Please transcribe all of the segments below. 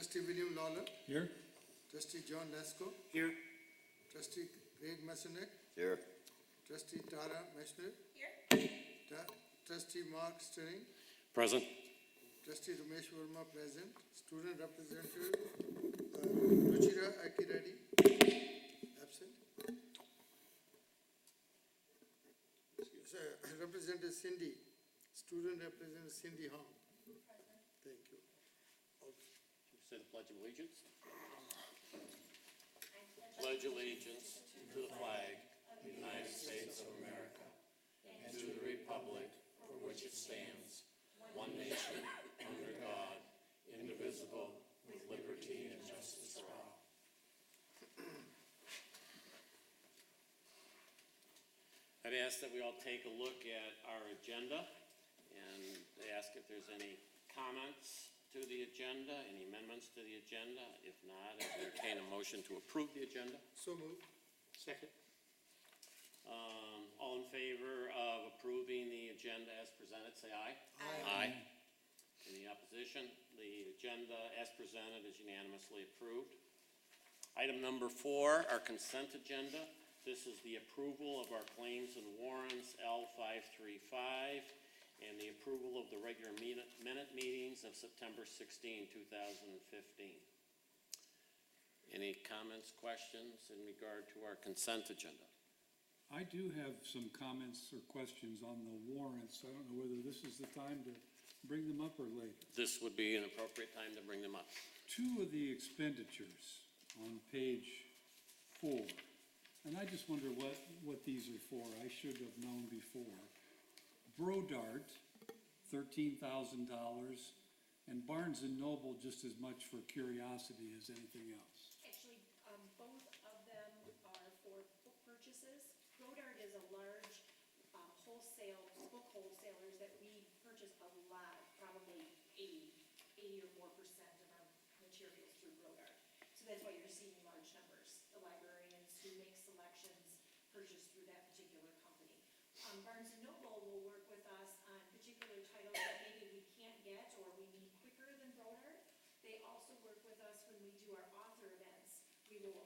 Trustee William Lawler, Here? Trustee John Lesko, Here. Trustee Craig Masonic, Here. Trustee Tara Meshner, Trustee Mark Sterling, Present. Trustee Ramesh Verma present, Student Representative Ruchira Akiradi, absent. Representative Cindy, Student Representative Cindy Hong. Thank you. Say the Pledge of Allegiance. Pledge allegiance to the flag of the United States of America and to the republic for which it stands, one nation, under God, indivisible, with liberty and justice for all. I'd ask that we all take a look at our agenda and ask if there's any comments to the agenda, any amendments to the agenda. If not, I entertain a motion to approve the agenda. So moved. Second. All in favor of approving the agenda as presented, say aye. Aye. Any opposition? The agenda as presented is unanimously approved. Item number 4, our consent agenda. This is the approval of our claims and warrants L535 and the approval of the regular minute meetings of September 16, 2015. Any comments, questions in regard to our consent agenda? I do have some comments or questions on the warrants. I don't know whether this is the time to bring them up or later. This would be an appropriate time to bring them up. 2 of the expenditures on page 4, and I just wonder what these are for. I should have known before. Brodart, $13,000, and Barnes and Noble just as much for curiosity as anything else. Actually, both of them are for book purchases. Brodart is a large book wholesalers that we purchase a lot, probably 80 or more % of our materials through Brodart. So that's why you're seeing large numbers. The librarians who make selections purchase through that particular company. Barnes and Noble will work with us on particular titles that maybe we can't get or we need quicker than Brodart. They also work with us when we do our author events. We will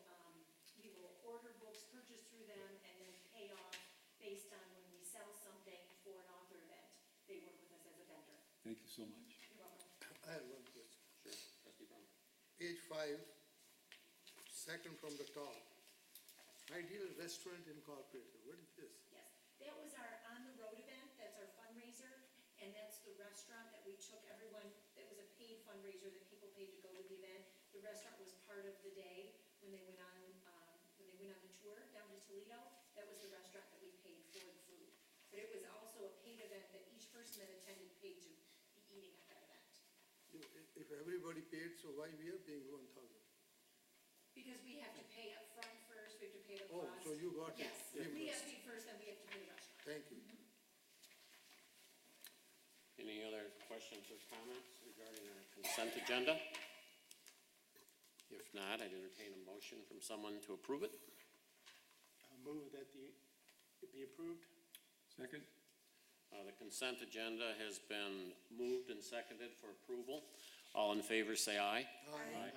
order books, purchase through them, and then pay off based on when we sell something for an author event. They work with us as a vendor. Thank you so much. You're welcome. I have one question. Sure. Trustee Brown. Page 5, second from the top. Ideal Restaurant Incorporated, what is this? Yes, that was our On the Road event. That's our fundraiser, and that's the restaurant that we took everyone. It was a paid fundraiser that people paid to go to the event. The restaurant was part of the day when they went on the tour down to Toledo. That was the restaurant that we paid for the food. But it was also a paid event that each person that attended paid to be eating at that event. If everybody paid, so why we are paying 1,000? Because we have to pay up front first, we have to pay the Oh, cost. so you got it. Yes, we have to pay first, then we have to pay the restaurant. Thank you. Any other questions or comments regarding our consent agenda? If not, I'd entertain a motion from someone to approve it. Move that it be approved. Second? The consent agenda has been moved and seconded for approval. All in favor, say aye. Aye.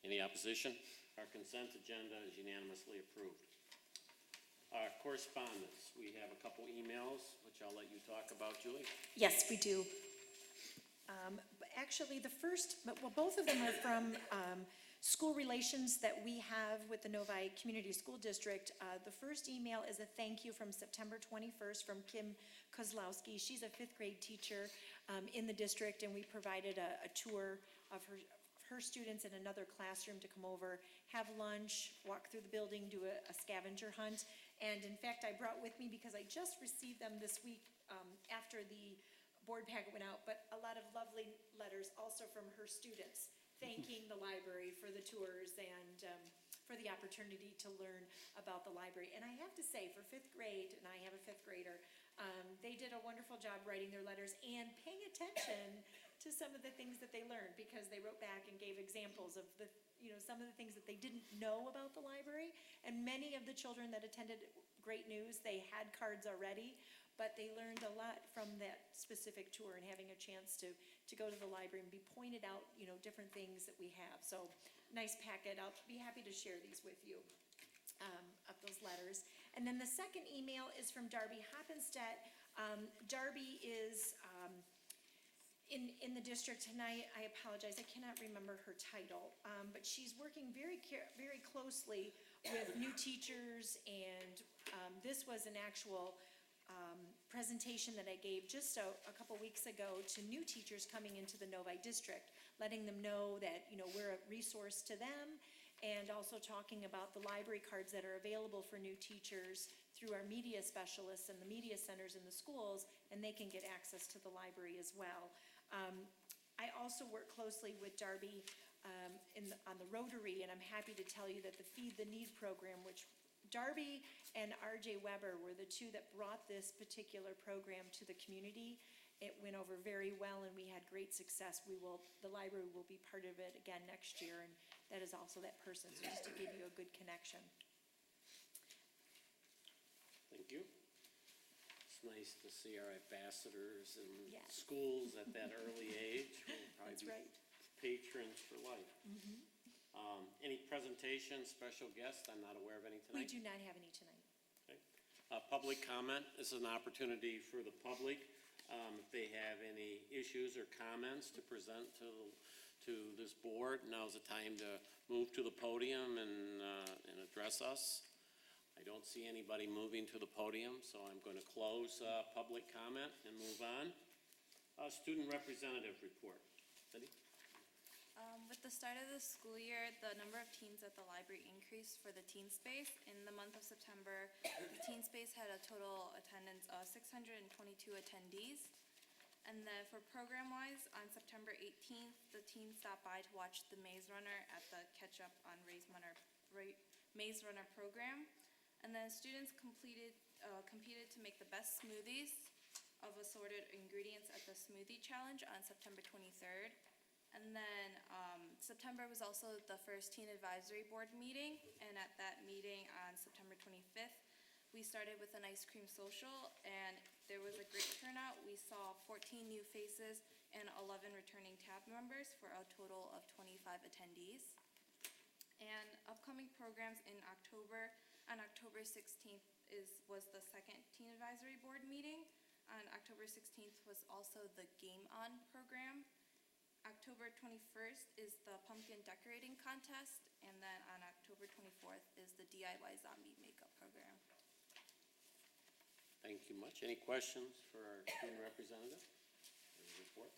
Any opposition? Our consent agenda is unanimously approved. Correspondence, we have a couple emails, which I'll let you talk about, Julie. Yes, we do. Actually, both of them are from school relations that we have with the Novi Community School District. The first email is a thank you from September 21st from Kim Kozlowski. She's a 5th grade teacher in the district, and we provided a tour of her students in another classroom to come over, have lunch, walk through the building, do a scavenger hunt. And in fact, I brought with me, because I just received them this week after the board packet went out, but a lot of lovely letters also from her students thanking the library for the tours and for the opportunity to learn about the library. And I have to say, for 5th grade, and I have a 5th grader, they did a wonderful job writing their letters and paying attention to some of the things that they learned, because they wrote back and gave examples of some of the things that they didn't know about the library. And many of the children that attended Great News, they had cards already, but they learned a lot from that specific tour and having a chance to go to the library and be pointed out, different things that we have. So, nice packet. I'll be happy to share these with you, of those letters. And then the second email is from Darby Hoppenstedt. Darby is in the district, and I apologize, I cannot remember her title, but she's working very closely with new teachers, and this was an actual presentation that I gave just a couple weeks ago to new teachers coming into the Novi district, letting them know that, we're a resource to them, and also talking about the library cards that are available for new teachers through our media specialists and the media centers in the schools, and they can get access to the library as well. I also work closely with Darby on the Rotary, and I'm happy to tell you that the Feed the Need program, which Darby and RJ Weber were the two that brought this particular program to the community. It went over very well, and we had great success. The library will be part of it again next year, and that is also that person, so just to give you a good connection. Thank you. It's nice to see our ambassadors in Yes. schools at that early age. We'll probably That's be right. patrons for life. Any presentations, special guests? I'm not aware of any We tonight. do not have any tonight. Okay. Public comment, this is an opportunity for the public, if they have any issues or comments to present to this board, now's the time to move to the podium and address us. I don't see anybody moving to the podium, so I'm going to close public comment and move on. Student representative report. Cindy? With the start of the school year, the number of teens at the library increased for the teen space. In the month of September, the teen space had a total attendance of 622 attendees. And then for program-wise, on September 18th, the teens stopped by to watch the Maze Runner at the Catch Up on Maze Runner program. And then students competed to make the best smoothies of assorted ingredients at the Smoothie Challenge on September 23rd. And then September was also the first Teen Advisory Board meeting, and at that meeting on September 25th, we started with an ice cream social, and there was a great turnout. We saw 14 new faces and 11 returning tab members for a total of 25 attendees. And upcoming programs in October, on October 16th was the second Teen Advisory Board meeting. On October 16th was also the Game On program. October 21st is the pumpkin decorating contest, and then on October 24th is the DIY zombie makeup program. Thank you much. Any questions for our student representative? Report.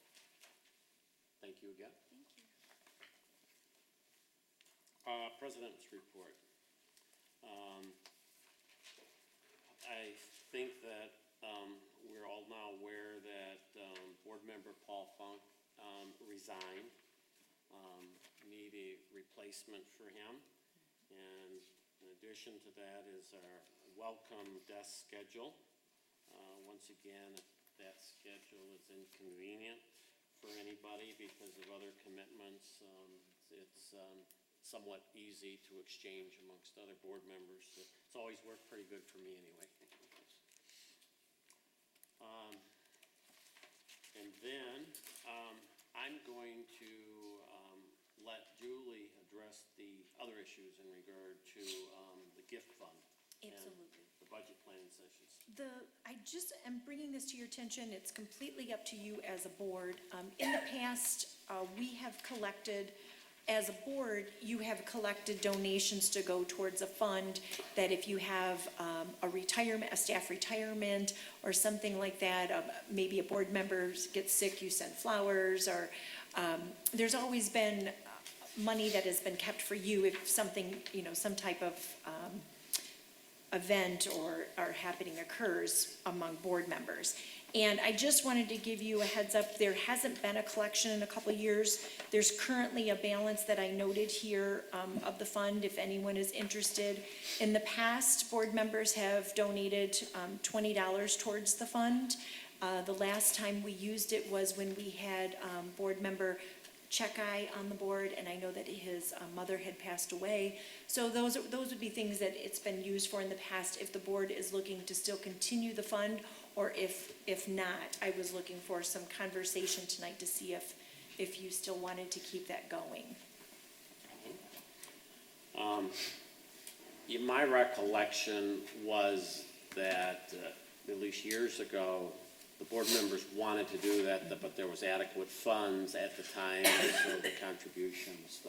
Thank you again. Thank you. President's report. I think that we're all now aware that Board Member Paul Funk resigned. Need a replacement for him. And in addition to that is our welcome desk schedule. Once again, if that schedule is inconvenient for anybody because of other commitments, it's somewhat easy to exchange amongst other board members. It's always worked pretty good for me anyway. And then I'm going to let Julie address the other issues in regard to the gift fund. Absolutely. And the budget planning sessions. I just am bringing this to your attention, it's completely up to you as a board. In the past, we have collected, as a board, you have collected donations to go towards a fund that if you have a staff retirement or something like that, maybe a board member gets sick, you send flowers, or there's always been money that has been kept for you if something, some type of event or happening occurs among board members. And I just wanted to give you a heads up, there hasn't been a collection in a couple of years. There's currently a balance that I noted here of the fund, if anyone is interested. In the past, board members have donated $20 towards the fund. The last time we used it was when we had board member Checkeye on the board, and I know that his mother had passed away. So those would be things that it's been used for in the past if the board is looking to still continue the fund, or if not, I was looking for some conversation tonight to see if you still wanted to keep that going. My recollection was that, at least years ago, the board members wanted to do that, but there was adequate funds at the time, so the contributions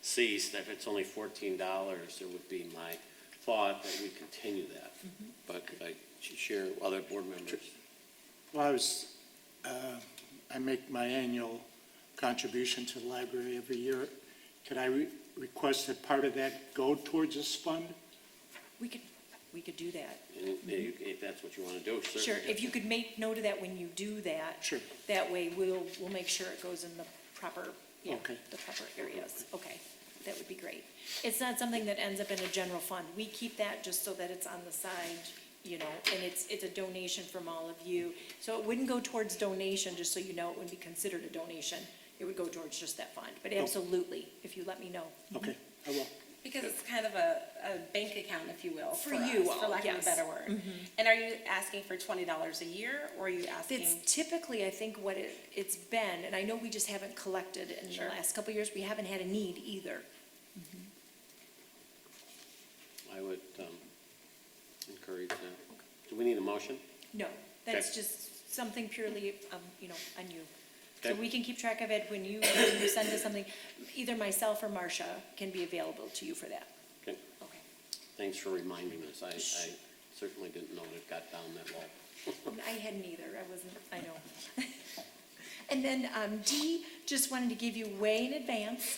ceased. If it's only $14, it would be my thought that we continue that. But I share other board members. Well, I make my annual contribution to the library every year. Could I request that part of that go towards this fund? We could do that. And if that's what you want to do, certainly. Sure, if you could make note of that when you do that. Sure. That way, we'll make sure it goes in the proper, Okay. the proper areas. Okay, that would be great. It's not something that ends up in a general fund. We keep that just so that it's on the side, and it's a donation from all of you. So it wouldn't go towards donation, just so you know, it wouldn't be considered a donation. It would go towards just that fund, but absolutely, if you let me know. Okay, I will. Because it's kind of a bank account, if you will. For us, you For all, lack of a yes. better word. And are you asking for $20 a year, or are you asking? It's typically, I think, what it's been, and I know we just haven't collected in the Sure. last couple of years, we haven't had a need either. I would encourage that. Do we need a motion? No, that's Okay. just something purely, on you. So Okay. we can keep track of it when you send us something. Either myself or Marcia can be available to you for that. Okay, Okay. thanks for reminding us. I certainly didn't know it got down that low. I hadn't either, I know. And then D, just wanted to give you way in advance,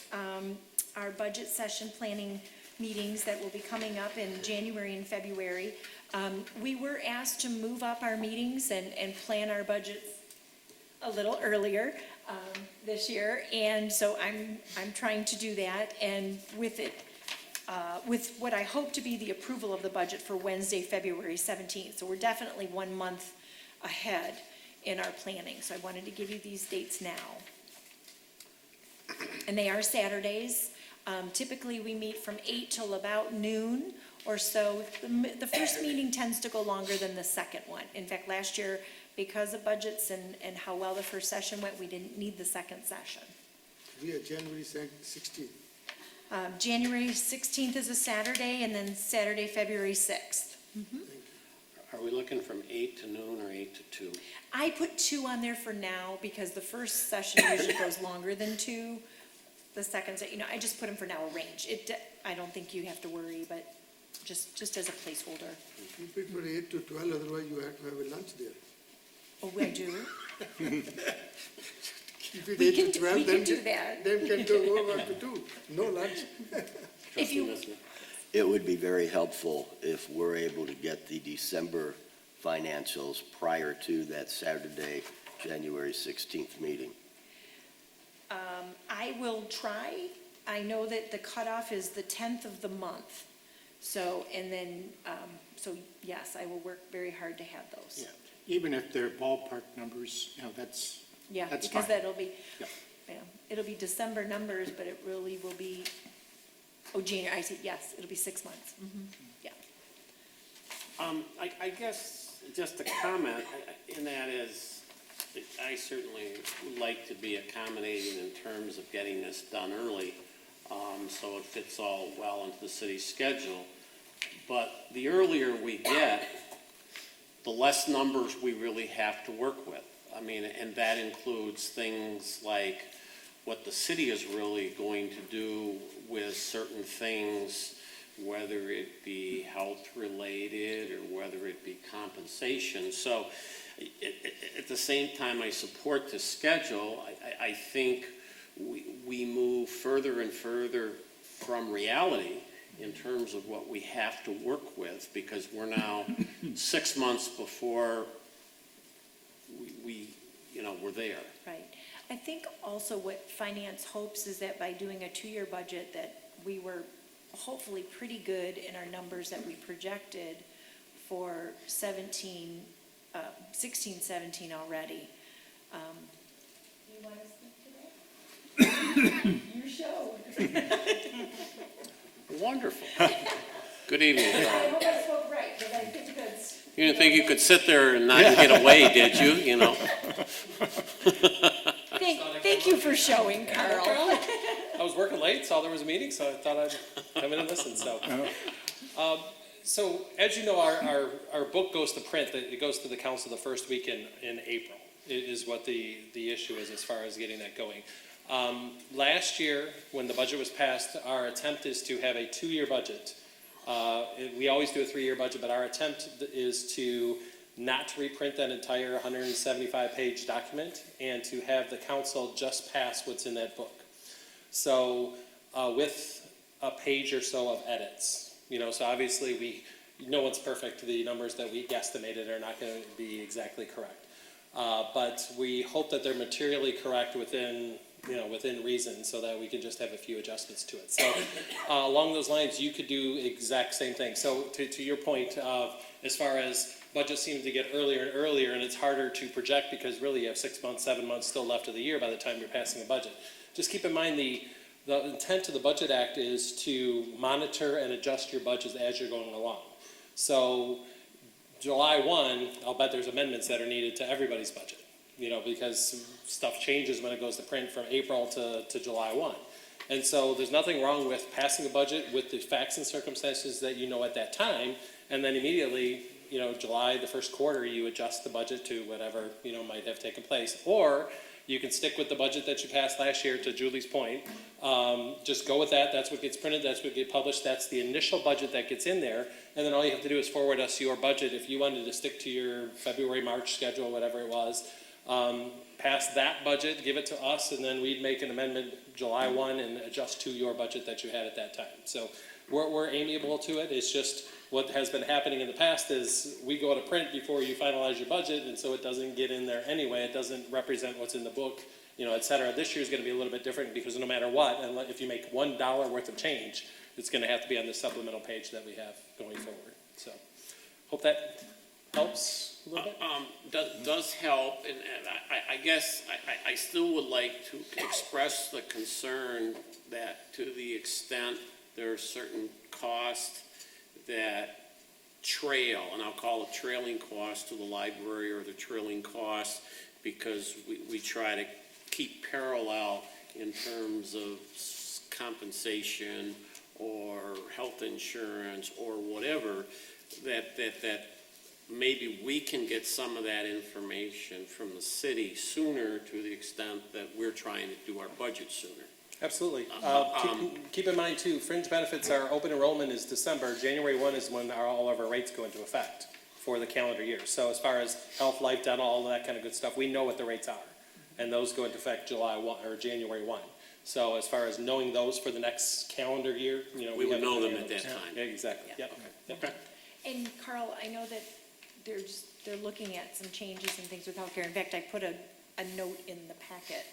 our budget session planning meetings that will be coming up in January and February. We were asked to move up our meetings and plan our budgets a little earlier this year, and so I'm trying to do that, and with it, with what I hope to be the approval of the budget for Wednesday, February 17th. So we're definitely 1 month ahead in our planning, so I wanted to give you these dates now. And they are Saturdays. Typically, we meet from 8 till about noon or so. The first meeting tends to go longer than the second one. In fact, last year, because of budgets and how well the first session went, we didn't need the second session. We are January 16th. January 16th is a Saturday, and then Saturday, February 6th. Are we looking from 8 to noon or 8 to 2? I put 2 on there for now, because the first session usually goes longer than 2. The second, I just put them for now, a range. I don't think you have to worry, but just as a placeholder. Keep it for 8 to 12, otherwise you have to have a lunch there. Oh, I do? Keep it We 8 can to do- 12, we can then do that. Then can go over to 2, no lunch. If you, Trustee Messner? It would be very helpful if we're able to get the December financials prior to that Saturday, January 16th meeting. I will try. I know that the cutoff is the 10th of the month. So, and then, so yes, I will work very hard to have those. Yeah, even if they're ballpark numbers, that's Yeah, That's because fine. that'll be, Yeah. it'll be December numbers, but it really will be, January, I see, yes, it'll be 6 months. Yeah. I guess just a comment, and that is, I certainly would like to be accommodating in terms of getting this done early, so it fits all well into the city's schedule. But the earlier we get, the less numbers we really have to work with. I mean, and that includes things like what the city is really going to do with certain things, whether it be health-related or whether it be compensation. So at the same time I support the schedule, I think we move further and further from reality in terms of what we have to work with, because we're now 6 months before we're there. Right. I think also what finance hopes is that by doing a 2-year budget, that we were hopefully pretty good in our numbers that we projected for 16, 17 already. You want to speak to that? Your show. Wonderful. Good evening, I Charlie. hope I spoke right, because I think that's, You didn't think you could sit there and not get away, did you, you know? Thank you for showing, Carl. I was working late, saw there was a meeting, so I thought I'd come in and listen, so. So, as you know, our book goes to print, it goes to the council the first week in April, is what the issue is as far as getting that going. Last year, when the budget was passed, our attempt is to have a 2-year budget. We always do a 3-year budget, but our attempt is to not reprint that entire 175-page document and to have the council just pass what's in that book. So, with a page or so of edits, so obviously no one's perfect. The numbers that we guesstimated are not going to be exactly correct. But we hope that they're materially correct within reason so that we can just have a few adjustments to it. So along those lines, you could do exact same thing. So to your point of, as far as budget seems to get earlier and earlier, and it's harder to project because really you have 6 months, 7 months still left of the year by the time you're passing a budget. Just keep in mind the intent of the Budget Act is to monitor and adjust your budgets as you're going along. So July 1, I'll bet there's amendments that are needed to everybody's budget, because stuff changes when it goes to print from April to July 1. And so there's nothing wrong with passing a budget with the facts and circumstances that you know at that time, and then immediately, July, the first quarter, you adjust the budget to whatever, might have taken place. Or you can stick with the budget that you passed last year, to Julie's point. Just go with that. That's what gets printed. That's what gets published. That's the initial budget that gets in there. And then all you have to do is forward us your budget. If you wanted to stick to your February, March schedule, whatever it was, pass that budget, give it to us, and then we'd make an amendment July 1 and adjust to your budget that you had at that time. So we're amiable to it. It's just what has been happening in the past is we go to print before you finalize your budget, and so it doesn't get in there anyway. It doesn't represent what's in the book, et cetera. This year's going to be a little bit different because no matter what, and if you make $1 worth of change, it's going to have to be on the supplemental page that we have going forward. So hope that helps a little bit. Does help, and I guess I still would like to express the concern that to the extent there are certain costs that trail, and I'll call it trailing costs to the library or the trailing costs, because we try to keep parallel in terms of compensation or health insurance or whatever, that maybe we can get some of that information from the city sooner, to the extent that we're trying to do our budget sooner. Absolutely. Keep in mind too, fringe benefits, our open enrollment is December. January 1 is when all of our rates go into effect for the calendar year. So as far as health, life, dental, all of that kind of good stuff, we know what the rates are. And those go into effect July 1 or January 1. So as far as knowing those for the next calendar year, We would know them at that time. Yeah, exactly. Yep. Okay. And Carl, I know that they're looking at some changes and things with healthcare. In fact, I put a note in the packet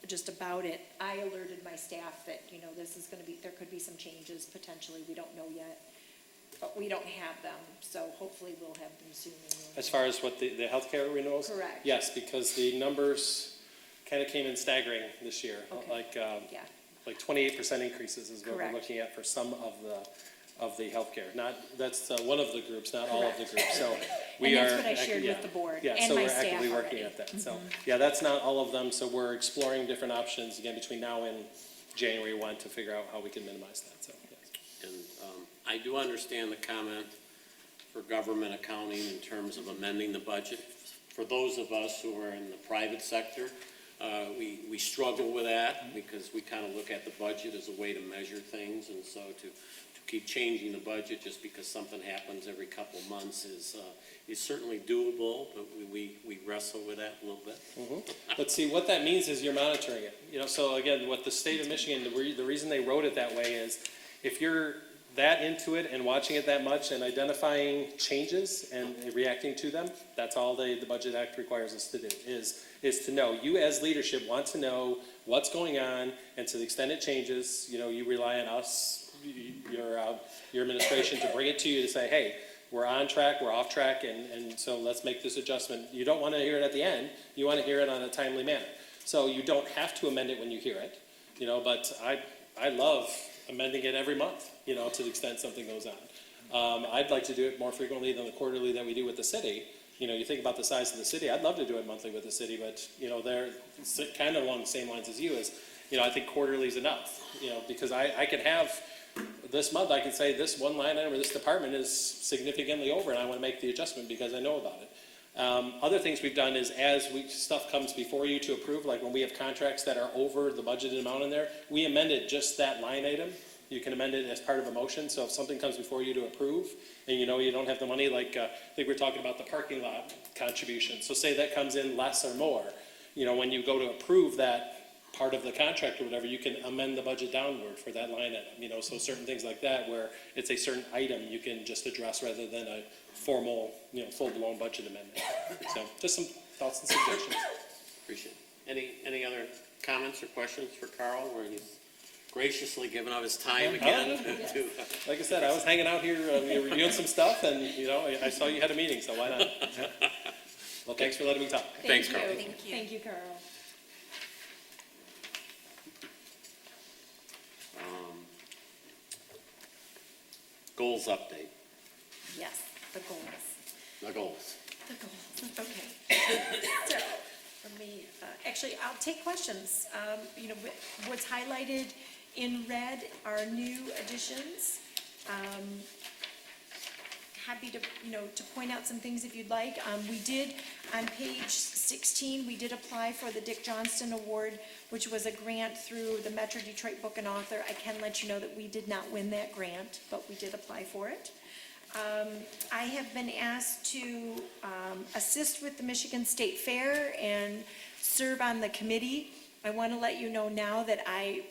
just about it. I alerted my staff that, this is going to be, there could be some changes potentially. We don't know yet, but we don't have them. So hopefully we'll have them soon. As far as what the healthcare renewals? Correct. Yes, because the numbers kind of came in staggering this year. Okay. Yeah. Like 28% increases is what Correct. we're looking at for some of the healthcare. That's one of the groups, not all of the groups. So we And are. that's what I shared with the board Yeah, and so my we're staff actively working already. at that. So, yeah, that's not all of them. So we're exploring different options again between now and January 1 to figure out how we can minimize that. So, yes. And I do understand the comment for government accounting in terms of amending the budget. For those of us who are in the private sector, we struggle with that because we kind of look at the budget as a way to measure things, and so to keep changing the budget just because something happens every couple of months is certainly doable, but we wrestle with that a little bit. But see, what that means is you're monitoring it. So again, what the state of Michigan, the reason they wrote it that way is if you're that into it and watching it that much and identifying changes and reacting to them, that's all the Budget Act requires us to do, is to know. You as leadership want to know what's going on, and to the extent it changes, you rely on us, your administration, to bring it to you to say, hey, we're on track, we're off track, and so let's make this adjustment. You don't want to hear it at the end. You want to hear it on a timely manner. So you don't have to amend it when you hear it, but I love amending it every month, to the extent something goes I'd like to do it more frequently than the quarterly that we do with the city. You know, you think about the size of the city, I'd love to do it monthly with the city, but, you know, they're kind of along the same lines as you is, you know, I think quarterly is enough, you know, because I could have, this month, I could say this one line item or this department is significantly over, and I want to make the adjustment because I know about it. Other things we've done is as stuff comes before you to approve, like when we have contracts that are over the budgeted amount in there, we amended just that line item. You can amend it as part of a motion, so if something comes before you to approve, and you know you don't have the money, like, I think we're talking about the parking lot contribution, so say that comes in less or more, you know, when you go to approve that part of the contract or whatever, you can amend the budget downward for that line item, you know, so certain things like that, where it's a certain item you can just address rather than a formal, you know, full-blown budget amendment. So, just some thoughts and suggestions. Appreciate it. Any other comments or questions for Carl, where he's graciously given up his time again to, Like I said, I was hanging out here, we were reviewing some stuff, and, you know, I saw you had a meeting, so why not? Well, thanks for letting me talk. Thanks, Carl. Thank you. Thank you, Carl. Goals update, Yes, the goals. the goals. The goals, okay. So, for me, actually, I'll take questions. You know, what's highlighted in red are new additions. Happy to, you know, to point out some things if you'd like. We did, on page 16, we did apply for the Dick Johnston Award, which was a grant through the Metro Detroit Book and Author. I can let you know that we did not win that grant, but we did apply for it. I have been asked to assist with the Michigan State Fair and serve on the committee. I want to let you know now that I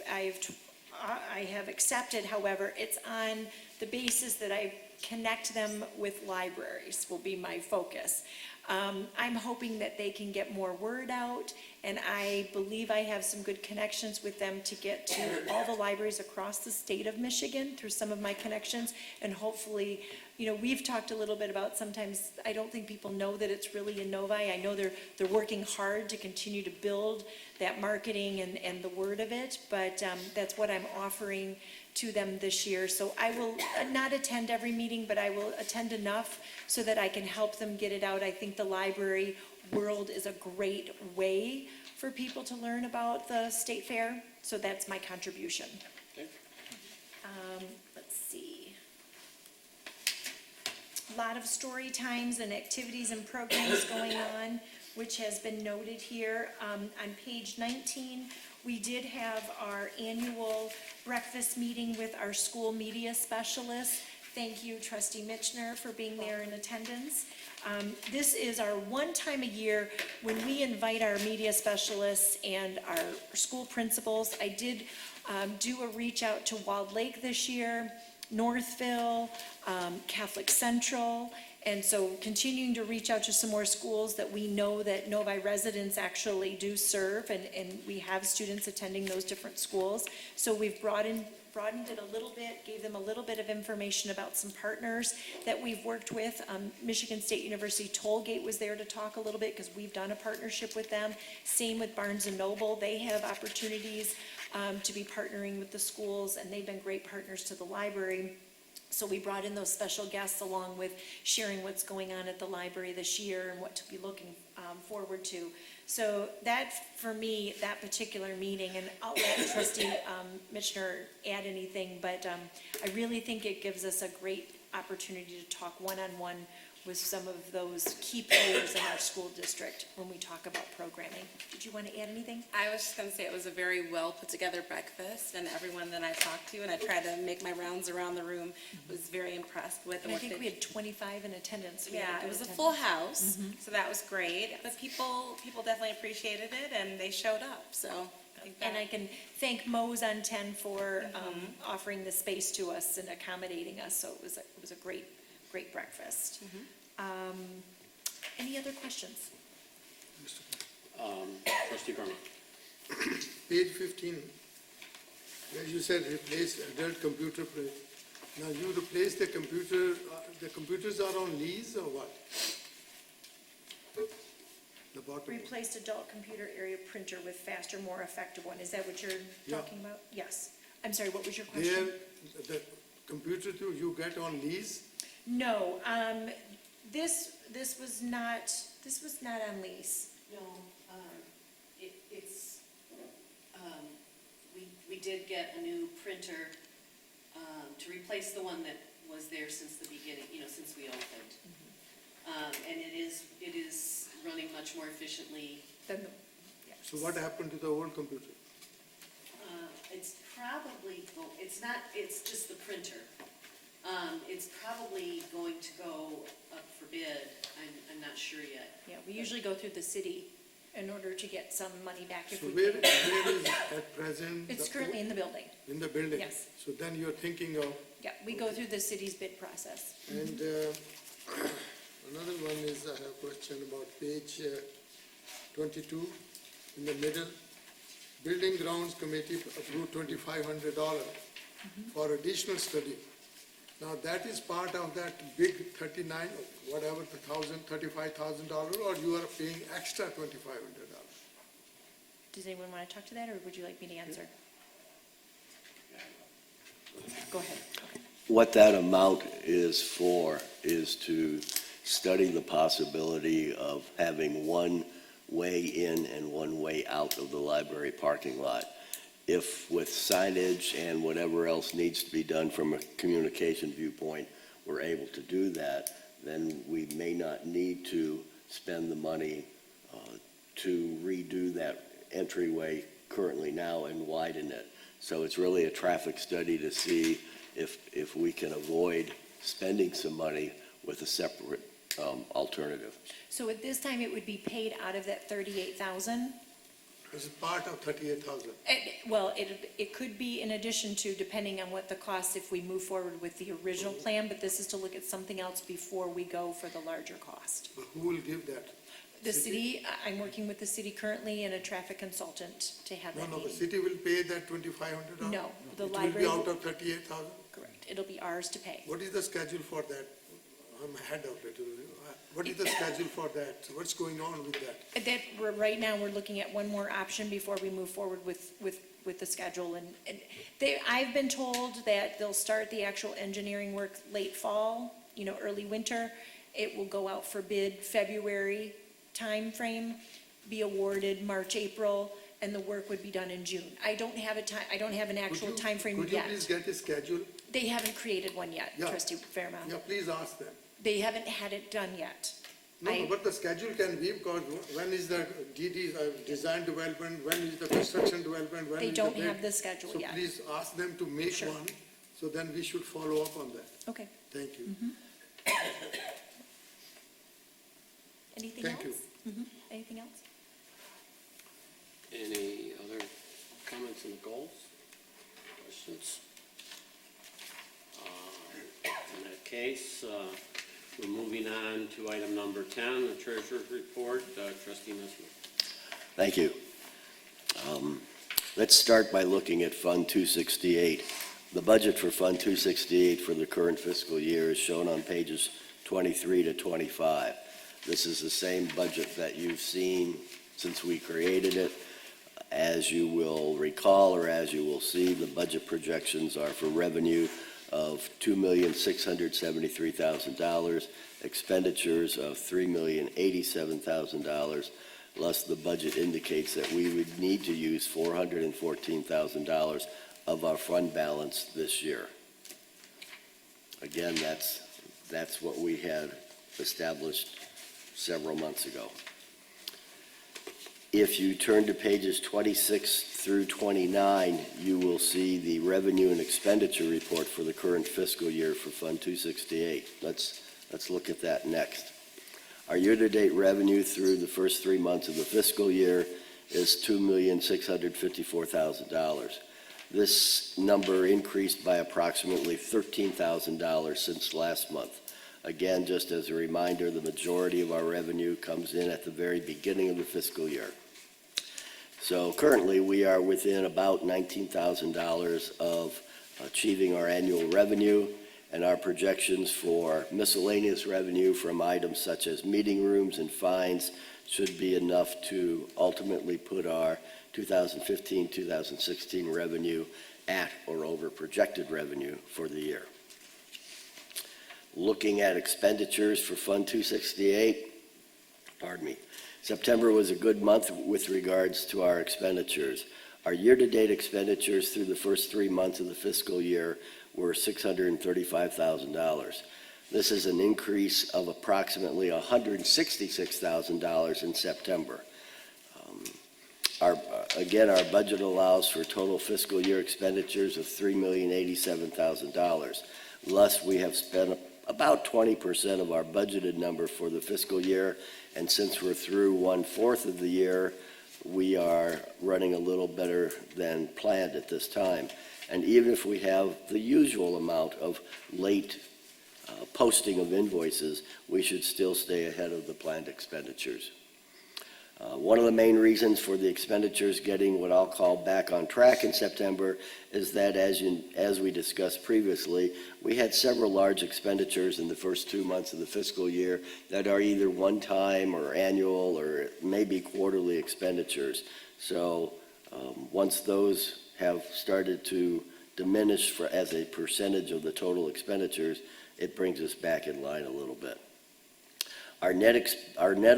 have accepted, however, it's on the basis that I connect them with libraries will be my focus. I'm hoping that they can get more word out, and I believe I have some good connections with them to get to all the libraries across the state of Michigan through some of my connections, and hopefully, you know, we've talked a little bit about sometimes, I don't think people know that it's really in Novi. I know they're working hard to continue to build that marketing and the word of it, but that's what I'm offering to them this year. So I will not attend every meeting, but I will attend enough so that I can help them get it out. I think the library world is a great way for people to learn about the state fair, so that's my contribution. Okay. Let's see. A lot of story times and activities and programs going on, which has been noted here. On page 19, we did have our annual breakfast meeting with our school media specialists. Thank you, Trustee Mitchner, for being there in attendance. This is our one time a year when we invite our media specialists and our school principals. I did do a reach out to Walled Lake this year, Northville, Catholic Central, and so continuing to reach out to some more schools that we know that Novi residents actually do serve, and we have students attending those different schools. So we've broadened it a little bit, gave them a little bit of information about some partners that we've worked with. Michigan State University Tollgate was there to talk a little bit because we've done a partnership with them. Same with Barnes & Noble. They have opportunities to be partnering with the schools, and they've been great partners to the library. So we brought in those special guests along with sharing what's going on at the library this year and what to be looking forward to. So that, for me, that particular meeting, and I'll let Trustee Mitchner add anything, but I really think it gives us a great opportunity to talk one-on-one with some of those key players in our school district when we talk about programming. Did you want to add anything? I was just going to say it was a very well put together breakfast, and everyone that I talked to, and I tried to make my rounds around the room, was very impressed with And I what think they. we had 25 in attendance. We Yeah, had it good was a attendance. full house, so that was great. But people definitely appreciated it, and they showed up. So I think And that, I can thank Mo's on 10 for offering the space to us and accommodating us, so it was a great breakfast. Any other questions? Trustee Berman. Page 15, where you said replace adult computer. Now you replace the computers are on lease or what? The bottom. Replaced adult computer area printer with faster, more effective one. Is that what you're Yeah. talking about? Yes. I'm sorry, what was your There, question? the computer you get on lease? No, this was not on lease. No, we did get a new printer, to replace the one that was there since the beginning, since we opened. And it is running much more efficiently. Then the- yeah. So what happened to the old computer? It's probably, it's just the printer. It's probably going to go up for bid. I'm not sure yet. Yeah, we usually go through the city in order to get some money back if So we where can. is at present? It's currently in the building. In the building? Yes. So then you're thinking of, Yeah, we go through the city's bid process. and another one is, I have a question about page 22, in the middle. Building Grounds Committee approved $2,500 for additional study. Now, that is part of that big 39, whatever, $35,000, or you are paying extra $2,500? Does anyone want to talk to that, or would you like me to answer? Go ahead. Okay. What that amount is for is to study the possibility of having one way in and one way out of the library parking lot. If with signage and whatever else needs to be done from a communication viewpoint, we're able to do that, then we may not need to spend the money to redo that entryway currently now and widen it. So it's really a traffic study to see if we can avoid spending some money with a separate alternative. So at this time, it would be paid out of that 38,000? This is part of 38,000. Well, it could be in addition to, depending on what the cost, if we move forward with the original plan, but this is to look at something else before we go for the larger cost. But who will give that? The city, I'm working with the city currently and a traffic consultant to have No, that no, the meeting. city will pay that $2,500? No, the It will library- be out of 38,000? Correct, it'll be ours to pay. What is the schedule for that? I'm ahead of it. What is the schedule for that? What's going on with that? Right now, we're looking at one more option before we move forward with the schedule. And I've been told that they'll start the actual engineering work late fall, early winter. It will go out for bid February timeframe, be awarded March, April, and the work would be done in June. I don't have an actual timeframe Could you yet. please get a schedule? They haven't created one yet, Yeah. Trustee Fairmount. Yeah, please ask them. They haven't had it done yet. No, but the schedule can be, because when is the DD, design development, when is the construction development, when They is the don't bid? have the schedule So yet. please ask them to make Sure. one, so then we should follow up on that. Okay. Thank you. Anything Thank else? you. Anything else? Any other comments on the goals? Questions? In that case, we're moving on to item number 10, the treasurer's report. Trustee Nisman. Thank you. Let's start by looking at Fund 268. The budget for Fund 268 for the current fiscal year is shown on pages 23 to 25. This is the same budget that you've seen since we created it. As you will recall, or as you will see, the budget projections are for revenue of $2,673,000, expenditures of $3,087,000, less the budget indicates that we would need to use $414,000 of our fund balance this year. Again, that's what we had established several months ago. If you turn to pages 26 through 29, you will see the revenue and expenditure report for the current fiscal year for Fund 268. Let's look at that next. Our year-to-date revenue through the first 3 months of the fiscal year is $2,654,000. This number increased by approximately $13,000 since last month. Again, just as a reminder, the majority of our revenue comes in at the very beginning of the fiscal year. So currently, we are within about $19,000 of achieving our annual revenue, and our projections for miscellaneous revenue from items such as meeting rooms and fines should be enough to ultimately put our 2015-2016 revenue at or over projected revenue for the year. Looking at expenditures for Fund 268, September was a good month with regards to our expenditures. Our year-to-date expenditures through the first 3 months of the fiscal year were $635,000. This is an increase of approximately $166,000 in September. Our budget allows for total fiscal year expenditures of $3,087,000. Thus, we have spent about 20% of our budgeted number for the fiscal year, and since we're through 1/4 of the year, we are running a little better than planned at this time. And even if we have the usual amount of late posting of invoices, we should still stay ahead of the planned expenditures. One of the main reasons for the expenditures getting what I'll call back on track in September is that, as we discussed previously, we had several large expenditures in the first 2 months of the fiscal year that are either one-time or annual or maybe quarterly expenditures. So once those have started to diminish as a percentage of the total expenditures, it brings us back in line a little bit. Our net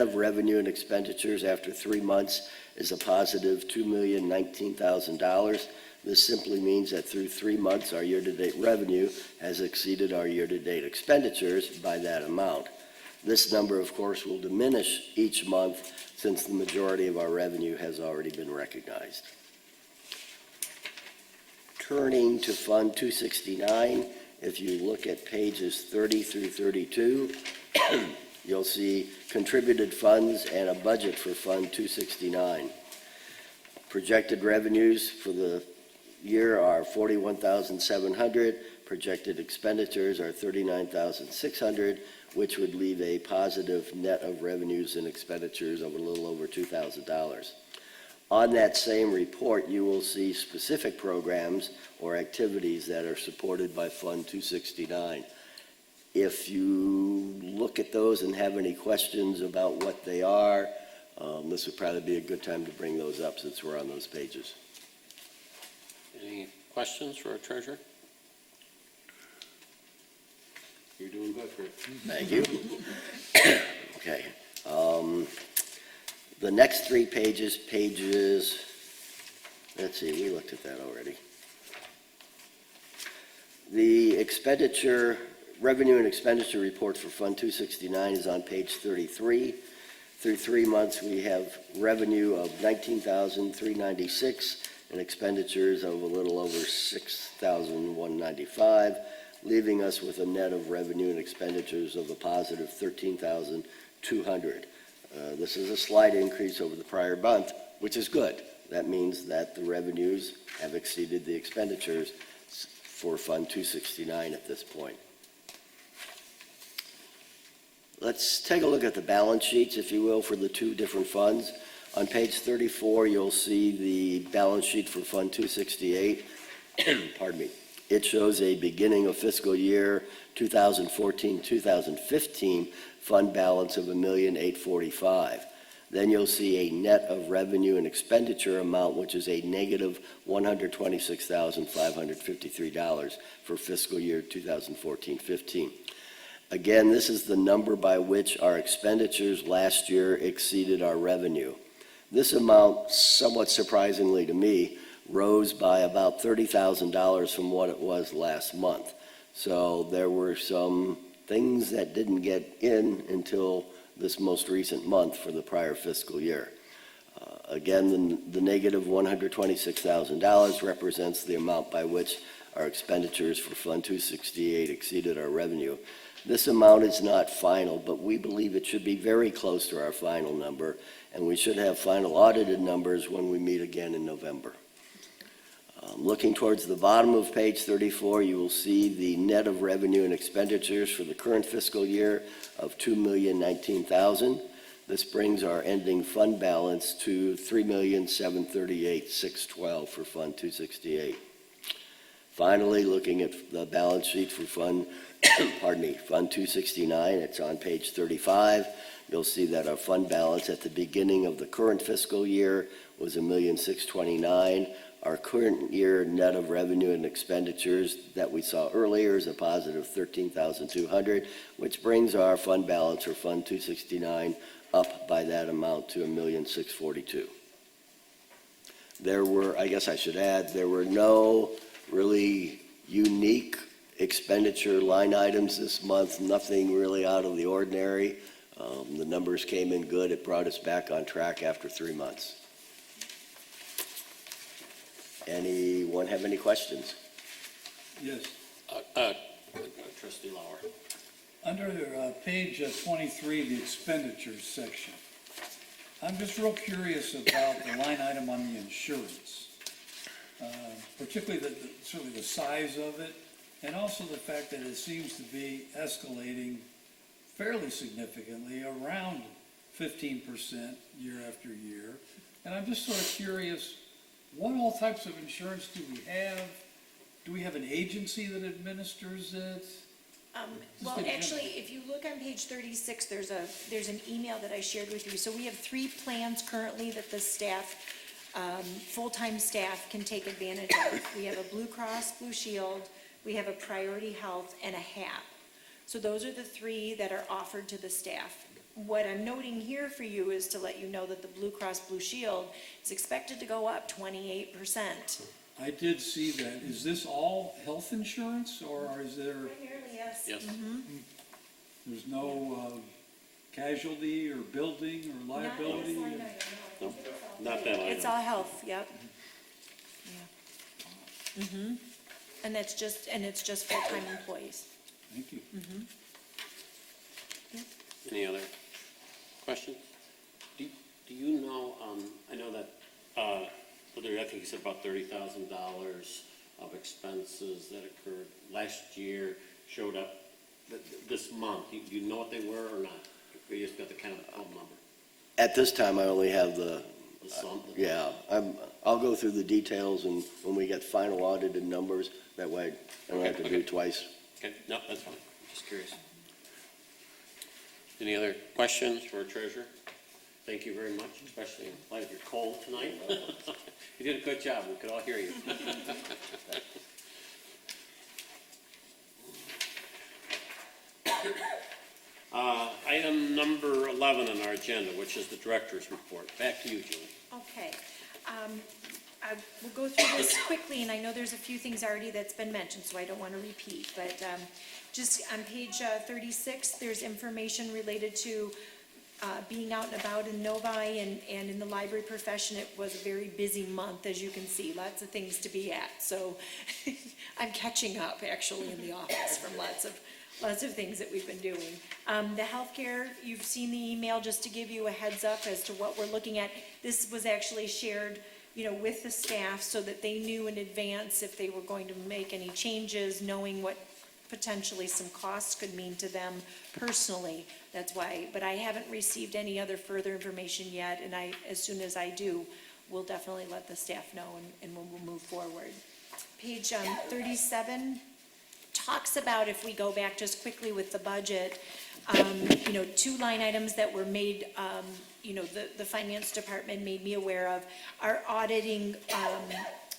of revenue and expenditures after 3 months is a positive $2,019,000. This simply means that through 3 months, our year-to-date revenue has exceeded our year-to-date expenditures by that amount. This number, of course, will diminish each month since the majority of our revenue has already been recognized. Turning to Fund 269, if you look at pages 30 through 32, you'll see contributed funds and a budget for Fund 269. Projected revenues for the year are $41,700. Projected expenditures are $39,600, which would leave a positive net of revenues and expenditures of a little over $2,000. On that same report, you will see specific programs or activities that are supported by Fund 269. If you look at those and have any questions about what they are, this would probably be a good time to bring those up since we're on those pages. Any questions for our treasurer? You're doing good, Rick. Thank you. Okay. The next 3 pages, let's see, we looked at that already. The revenue and expenditure report for Fund 269 is on page 33. Through 3 months, we have revenue of $19,396 and expenditures of a little over $6,195, leaving us with a net of revenue and expenditures of a positive $13,200. This is a slight increase over the prior month, which is good. That means that the revenues have exceeded the expenditures for Fund 269 at this point. Let's take a look at the balance sheets, if you will, for the 2 different funds. On page 34, you'll see the balance sheet for Fund 268. Pardon me. It shows a beginning of fiscal year 2014-2015 fund balance of $1,845,000. Then you'll see a net of revenue and expenditure amount, which is a negative $126,553 for fiscal year 2014-15. Again, this is the number by which our expenditures last year exceeded our revenue. This amount, somewhat surprisingly to me, rose by about $30,000 from what it was last month. So there were some things that didn't get in until this most recent month for the prior fiscal year. Again, the negative $126,000 represents the amount by which our expenditures for Fund 268 exceeded our revenue. This amount is not final, but we believe it should be very close to our final number, and we should have final audited numbers when we meet again in November. Looking towards the bottom of page 34, you will see the net of revenue and expenditures for the current fiscal year of $2,019,000. This brings our ending fund balance to $3,738,612 for Fund 268. Finally, looking at the balance sheet for Fund 269, it's on page 35. You'll see that our fund balance at the beginning of the current fiscal year was $1,629,000. Our current year net of revenue and expenditures that we saw earlier is a positive 13,200, which brings our fund balance, or Fund 269, up by that amount to 1,642,000. There were, I guess I should add, there were no really unique expenditure line items this month, nothing really out of the ordinary. The numbers came in good. It brought us back on track after 3 months. Anyone have any questions? Yes. Trustee Lauer. Under page 23, the expenditures section, I'm just real curious about the line item on the insurance, particularly certainly the size of it, and also the fact that it seems to be escalating fairly significantly, around 15% year after year. And I'm just sort of curious, what all types of insurance do we have? Do we have an agency that administers it? Well, actually, if you look on page 36, there's an email that I shared with you. So we have 3 plans currently that the staff, full-time staff can take advantage of. We have a Blue Cross Blue Shield, we have a Priority Health, and a HAP. So those are the 3 that are offered to the staff. What I'm noting here for you is to let you know that the Blue Cross Blue Shield is expected to go up 28%. I did see that. Is this all health insurance, or is there, Primarily, yes. Yes. there's no casualty or building or liability? Not in this line item, no. Not that item. It's all health, yep. Yeah. And it's just full-time employees. Thank you. Any other questions? Do you know, I know that, I think you said about $30,000 of expenses that occurred last year showed up this month. Do you know what they were or not? Or you just got the kind of total number? At this time, I only have the, The sum? yeah, I'll go through the details, and when we get final audited numbers, that way I don't have to do it twice. Okay, no, that's fine. Just curious. Any other questions for our treasurer? Thank you very much, especially in light of your cold tonight. You did a good job. We could all hear you. Item number 11 on our agenda, which is the director's report. Back to you, Julie. Okay. I will go through this quickly, and I know there's a few things already that's been mentioned, so I don't want to repeat. But just on page 36, there's information related to being out and about in Novi and in the library profession. It was a very busy month, as you can see, lots of things to be at. So I'm catching up, actually, in the office from lots of things that we've been doing. The healthcare, you've seen the email, just to give you a heads up as to what we're looking at. This was actually shared, with the staff so that they knew in advance if they were going to make any changes, knowing what potentially some costs could mean to them personally. That's why, but I haven't received any other further information yet, and as soon as I do, we'll definitely let the staff know, and we'll move forward. Page 37 talks about, if we go back just quickly with the budget, 2 line items that were made, the finance department made me aware of. Our auditing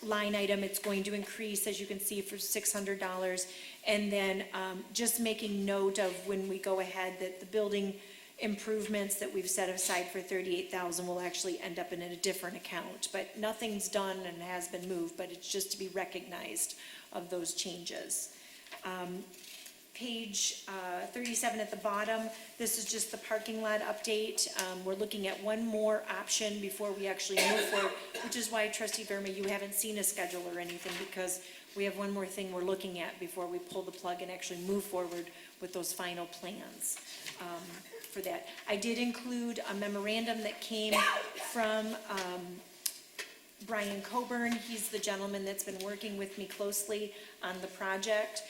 line item, it's going to increase, as you can see, for $600. And then just making note of when we go ahead that the building improvements that we've set aside for $38,000 will actually end up in a different account. But nothing's done and has been moved, but it's just to be recognized of those changes. Page 37 at the bottom, this is just the parking lot update. We're looking at one more option before we actually move forward, which is why, Trustee Verma, you haven't seen a schedule or anything, because we have one more thing we're looking at before we pull the plug and actually move forward with those final plans for that. I did include a memorandum that came from Brian Coburn. He's the gentleman that's been working with me closely on the project.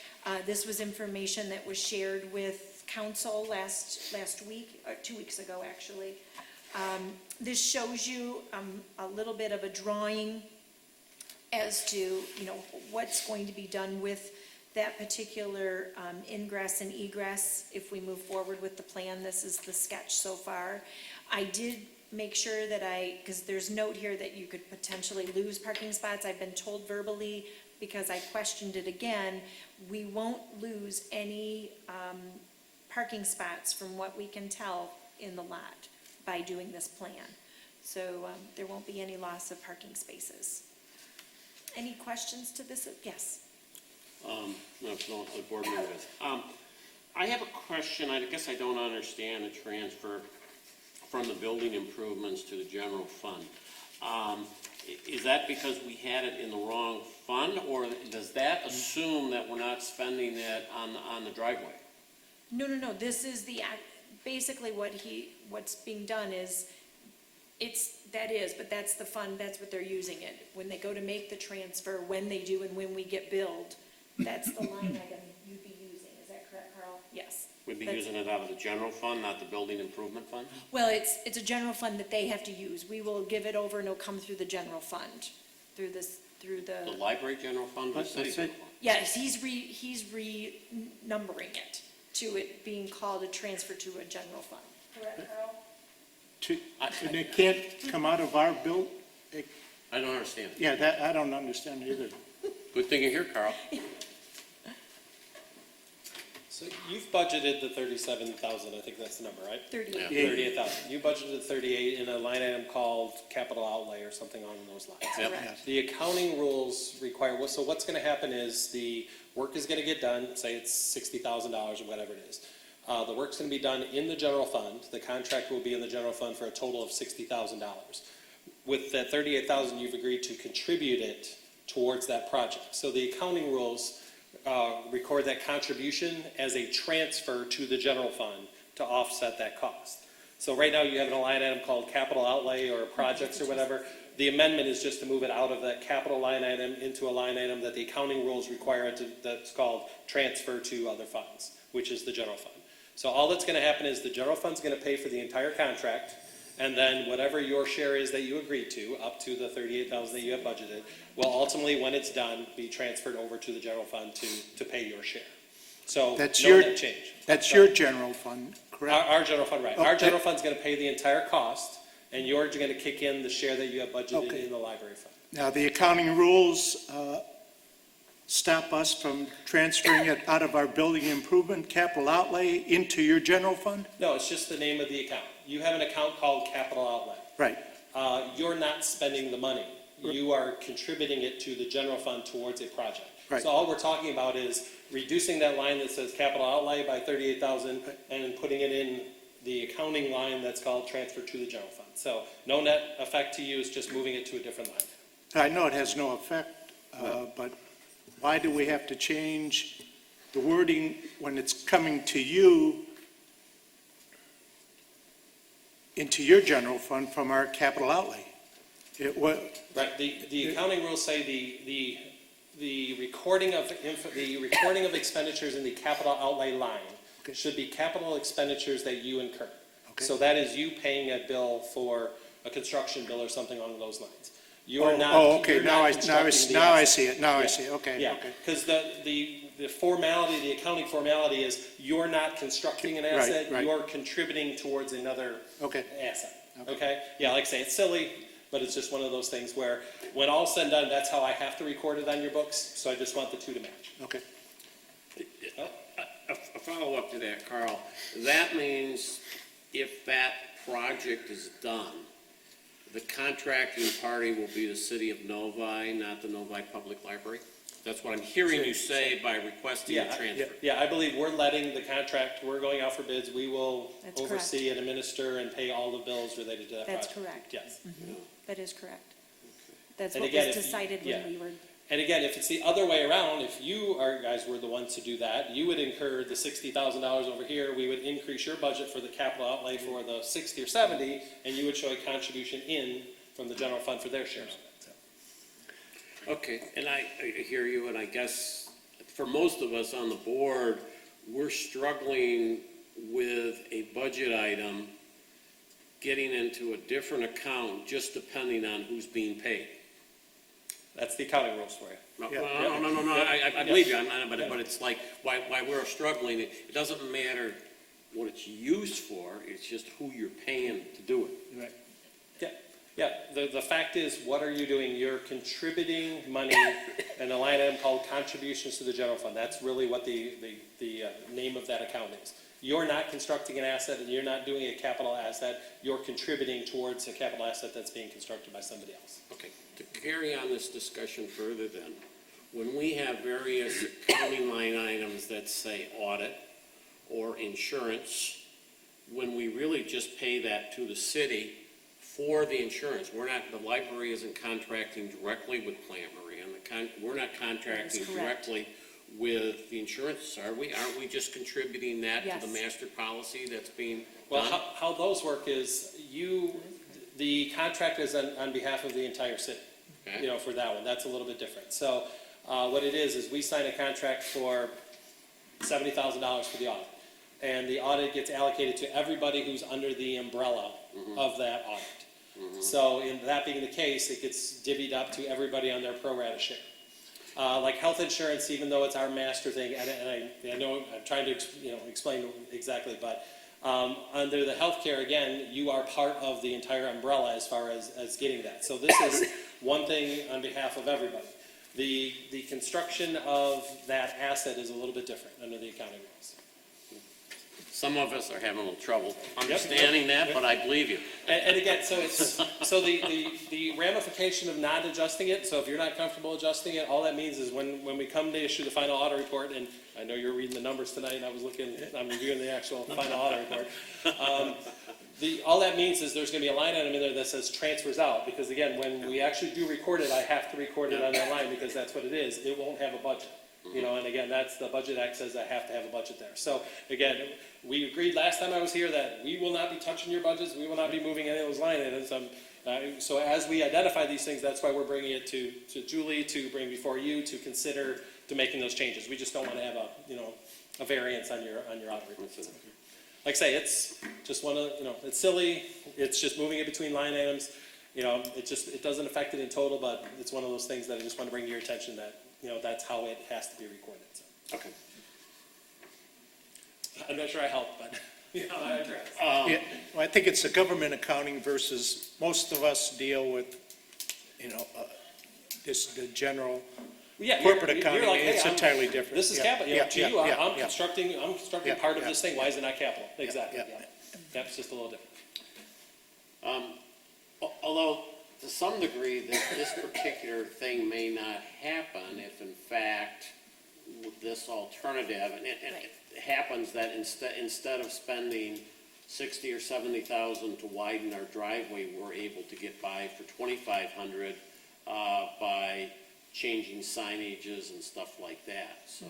This was information that was shared with council last week, or 2 weeks ago, actually. This shows you a little bit of a drawing as to, what's going to be done with that particular ingress and egress if we move forward with the plan. This is the sketch so far. I did make sure that because there's note here that you could potentially lose parking spots. I've been told verbally, because I questioned it again, we won't lose any parking spots from what we can tell in the lot by doing this plan. So there won't be any loss of parking spaces. Any questions to this? Yes? No, the board members. I have a question, I guess I don't understand the transfer from the building improvements to the general fund. Is that because we had it in the wrong fund, or does that assume that we're not spending that on the driveway? No, this is basically what's being done is, but that's the fund, that's what they're using it. When they go to make the transfer, when they do and when we get billed, that's the line item you'd be using. Is that correct, Carl? Yes. We'd be That's- using it out of the general fund, not the building improvement fund? Well, it's a general fund that they have to use. We will give it over and it'll come through the general fund, through the, The library general fund or the city general fund? yes, he's renumbering it to it being called a transfer to a general fund. Correct, Carl? And it can't come out of our bill? I don't understand. Yeah, that, I don't understand either. Good thing you're here, Carl. So you've budgeted the 37,000, I think that's the number, right? 38. Yeah. 38,000. You budgeted 38 in a line item called capital outlay or something along those lines. Yep. Correct. The accounting rules require, so what's gonna happen is the work is gonna get done, say it's $60,000 or whatever it is. The work's gonna be done in the general fund. The contract will be in the general fund for a total of $60,000. With that 38,000, you've agreed to contribute it towards that project. So the accounting rules record that contribution as a transfer to the general fund to offset that cost. So right now, you have a line item called capital outlay or projects or whatever. The amendment is just to move it out of that capital line item into a line item that the accounting rules require it to, that's called transfer to other funds, which is the general fund. So all that's gonna happen is the general fund's gonna pay for the entire contract, and then whatever your share is that you agreed to, up to the 38,000 that you have budgeted, will ultimately, when it's done, be transferred over to the general fund to pay your share. So, That's no your- net change. That's your general fund, correct? Our general fund, right. Our Okay. general fund's gonna pay the entire cost, and you're gonna kick in the share that you have budgeted Okay. in the library fund. Now, the accounting rules stop us from transferring it out of our building improvement capital outlay into your general fund? No, it's just the name of the account. You have an account called capital outlay. Right. You're not spending the money. You are contributing it to the general fund towards a project. Right. So all we're talking about is reducing that line that says capital outlay by 38,000 and putting it in the accounting line that's called transfer to the general fund. So no net effect to you, it's just moving it to a different line. I know it has no effect, but why do we have to change the wording when it's coming to you into your general fund from our capital outlay? Right, the accounting rules say the recording of expenditures in the capital outlay line Okay. should be capital expenditures that you incur. Okay. So that is you paying a bill for a construction bill or something along those lines. You're not. Oh, okay, you're now not I constructing the now I asset. see it, now I Yeah. see it, okay, Yeah, okay. because the formality, the accounting formality is you're not constructing an Right, asset, right. you're contributing towards another Okay. asset, okay? Yeah, like I say, it's silly, but it's just one of those things where, when all's said and done, that's how I have to record it on your books, so I just want the two to match. Okay. A follow-up to that, Carl. That means if that project is done, the contracting party will be the city of Novi, not the Novi Public Library? That's what I'm hearing you say by requesting a Yeah, transfer. yeah, I believe we're letting the contract, we're going out for bids, we will That's correct. oversee and administer and pay all the bills related to that project. That's correct. Yes. That is correct. That's And what again, was if you- decided yeah. when we were, And again, if it's the other way around, if you guys were the ones to do that, you would incur the $60,000 over here, we would increase your budget for the capital outlay for the 60 or 70, and you would show a contribution in from the general fund for their shares. Okay, and I hear you, and I guess for most of us on the board, we're struggling with a budget item getting into a different account just depending on who's being paid. That's the accounting rules for you. No, Yeah. no, I believe you, but it's like, why we're struggling, it doesn't matter what it's used for, it's just who you're paying to do it. Right. Yeah, the fact is, what are you doing? You're contributing money in a line item called contributions to the general fund. That's really what the name of that account is. You're not constructing an asset and you're not doing a capital asset. You're contributing towards a capital asset that's being constructed by somebody else. Okay, to carry on this discussion further then, when we have various accounting line items that say audit or insurance, when we really just pay that to the city for the insurance, the library isn't contracting directly with Plant Moran, we're not contracting correct. directly with the insurance, are we? Aren't we just contributing that to the Yes. master policy that's being Well, done? how those work is the contract is on behalf of the entire city, Okay. for that one. That's a little bit different. So what it is we sign a contract for $70,000 for the audit. And the audit gets allocated to everybody who's under the umbrella of that audit. So in that being the case, it gets divvied up to everybody on their pro rata share. Like health insurance, even though it's our master thing, and I know I'm trying to explain exactly, but under the healthcare, again, you are part of the entire umbrella as far as getting that. So this is one thing on behalf of everybody. The construction of that asset is a little bit different under the accounting rules. Some of us are having a little trouble understanding that, but I believe you. And again, so the ramification of not adjusting it, so if you're not comfortable adjusting it, all that means is when we come to issue the final audit report, and I know you're reading the numbers tonight, and I'm reviewing the actual final audit report. All that means is there's gonna be a line item in there that says transfers out, because again, when we actually do record it, I have to record it on that line, because that's what it is. It won't have a budget. And again, that's the Budget Act says I have to have a budget there. So again, we agreed last time I was here that we will not be touching your budgets, we will not be moving any of those line items. So as we identify these things, that's why we're bringing it to Julie to bring before you to consider to making those changes. We just don't want to have a variance on your audit report. Like I say, it's just it's silly, it's just moving it between line items. It doesn't affect it in total, but it's one of those things that I just want to bring to your attention that that's how it has to be recorded. So. Okay. I'm not sure I helped, but I address. Yeah, well, I think it's the government accounting versus, most of us deal with, the general Yeah, corporate you're accounting, like, hey, it's entirely different. This is Yeah, capital. yeah, To yeah, you, yeah, I'm yeah. constructing Yeah, part of yeah. this thing. Why is it not capital? Exactly. yeah. That's just a little different. Although, to some degree, this particular thing may not happen if in fact this alternative, and it happens that instead of spending 60 or 70,000 to widen our driveway, we're able to get by for 2,500 by changing signages and stuff like that. So,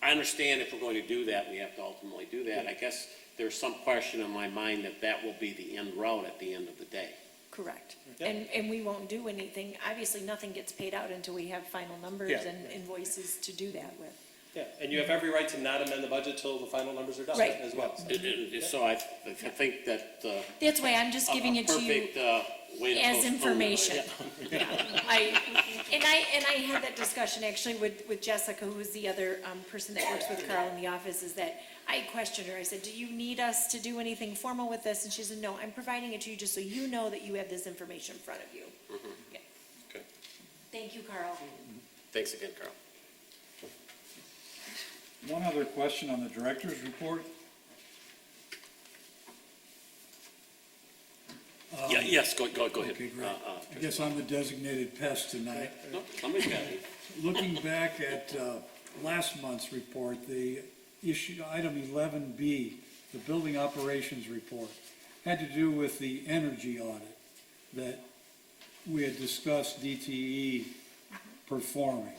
I understand if we're going to do that, we have to ultimately do that. I guess there's some question in my mind that will be the end route at the end of the day. Correct. Yep. And we won't do anything, obviously, nothing gets paid out until we have final numbers Yeah. and invoices to do that with. Yeah, and you have every right to not amend the budget till the final numbers are done Right. as well. So. So I think that That's why I'm just giving it to you perfect way to as postpone it. information. Yeah. And I had that discussion actually with Jessica, who's the other person that works with Carl in the office, is that I questioned her. I said, do you need us to do anything formal with this? And she said, no, I'm providing it to you just so you know that you have this information in front of you. Yeah. Okay. Thank you, Carl. Thanks again, Carl. One other question on the director's report. Yes, go ahead. Okay, great. I guess I'm the designated pest tonight. No, somebody's got it. Looking back at last month's report, the issue, item 11B, the building operations report, had to do with the energy audit that we had discussed DTE performing.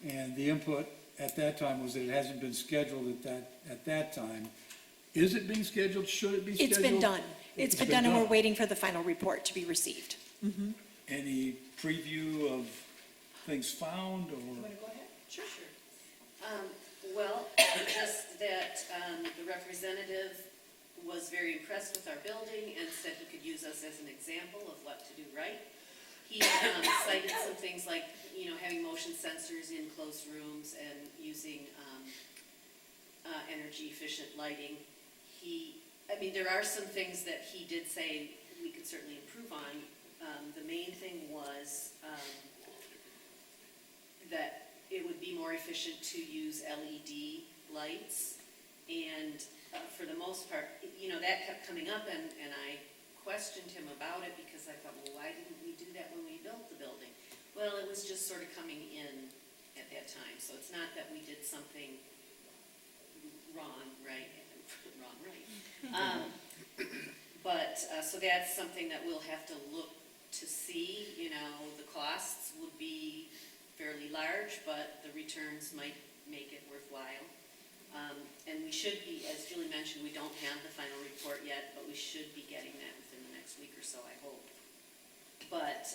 And the input at that time was that it hasn't been scheduled at that time. Is it being scheduled? Should it be scheduled? It's been done. It's been done, and we're waiting for the final report to be received. Any preview of things found, or? Want to go ahead? Sure. Well, just that the representative was very impressed with our building and said he could use us as an example of what to do right. He cited some things like, having motion sensors in closed rooms and using energy efficient lighting. There are some things that he did say we could could certainly improve on. The main thing was, that it would be more efficient to use LED lights. And, for the most part, you know, that kept coming up, and I questioned him about it, because I thought, well, why didn't we do that when we built the building? Well, it was just sort of coming in at that time, so it's not that we did something wrong, right? Wrong, right. But, so that's something that we'll have to look to see, you know, the costs would be fairly large, but the returns might make it worthwhile. And we should be, as Julie mentioned, we don't have the final report yet, but we should be getting that within the next week or so, I hope. But,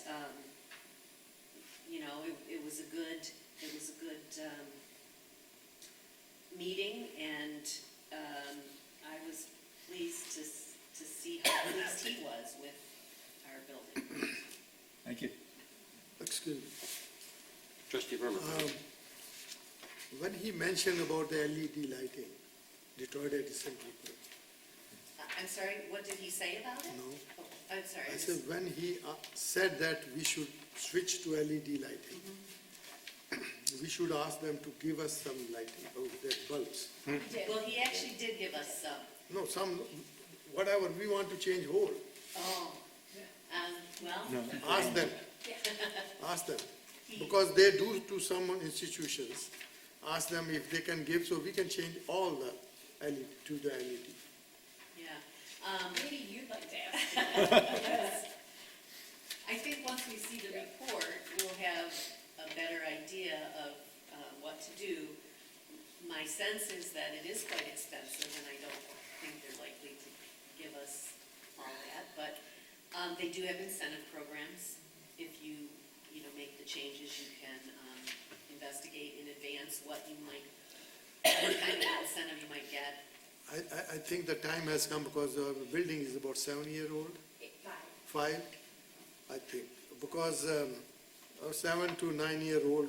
you know, it was a good meeting, and I was pleased to see how pleased he was with our building. Thank you. Excuse me. Trustee Berman. When he mentioned about the LED lighting, Detroit Edison people, I'm sorry, what did he say about it? no? Oh, I'm sorry. I said, when he said that we should switch to LED lighting, we should ask them to give us some lighting, their bulbs. Well, he actually did give us some. No, some, whatever, we want to change whole. Oh, well, Ask them. Ask them. Because they do to some institutions. Ask them if they can give, so we can change all the LED to the LED. yeah. Maybe you'd like to ask. I think once we see the report, we'll have a better idea of what to do. My sense is that it is quite expensive, and I don't think they're likely to give us all that, but they do have incentive programs. If you make the changes, you can investigate in advance what kind of incentive you might get. I think the time has come because the building is about 7-year-old. 5, I think. Because a 7 to 9-year-old,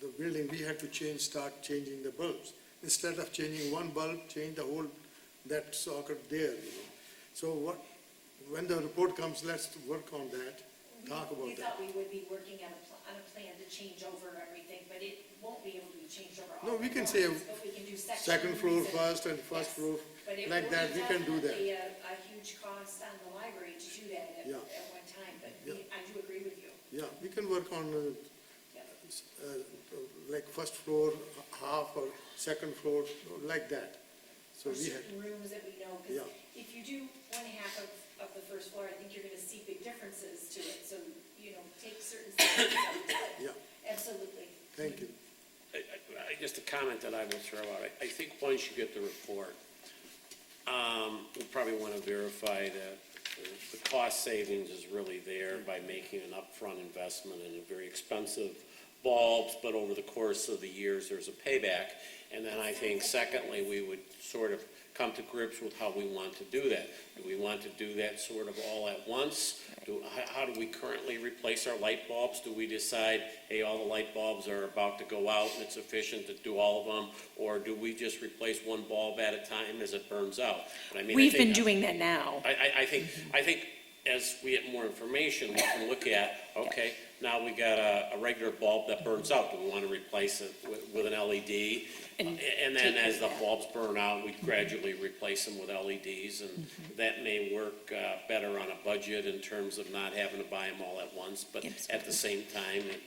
the building, we had to start changing the bulbs. Instead of changing one bulb, change the whole, that socket there, you know. So when the report comes, let's work on that, talk about We that. thought we would be working on a plan to change over everything, but it won't be able to be changed over all No, we at can once, say but we can do second floor sections first and first Yes. floor, But it like will that, be we can do that. definitely a huge cost on the library to do that Yeah. at one time, but Yeah. I do agree with you. Yeah, we can work on Yeah. like first floor, half, or second floor, like that. So For we had, certain rooms that we know, Yeah. because if you do one half of the first floor, I think you're gonna see big differences to it, so, take certain sections of it. yeah, Absolutely. thank you. Just a comment that I will throw out. I think once you get the report, we'll probably want to verify that the cost savings is really there by making an upfront investment in a very expensive bulbs, but over the course of the years, there's a payback. And then I think secondly, we would sort of come to grips with how we want to do that. Do we want to do that sort of all at once? How do we currently replace our light bulbs? Do we decide, hey, all the light bulbs are about to go out and it's efficient to do all of them? Or do we just replace one bulb at a time as it burns out? But I mean, I We've think- been doing that now. I think as we get more information, we can look at, okay, now we got a regular bulb that burns out. Do we want to replace it with an LED? And And then take as the that. bulbs burn out, we gradually replace them with LEDs. And that may work better on a budget in terms of not having to buy them all at once. But at the same time, it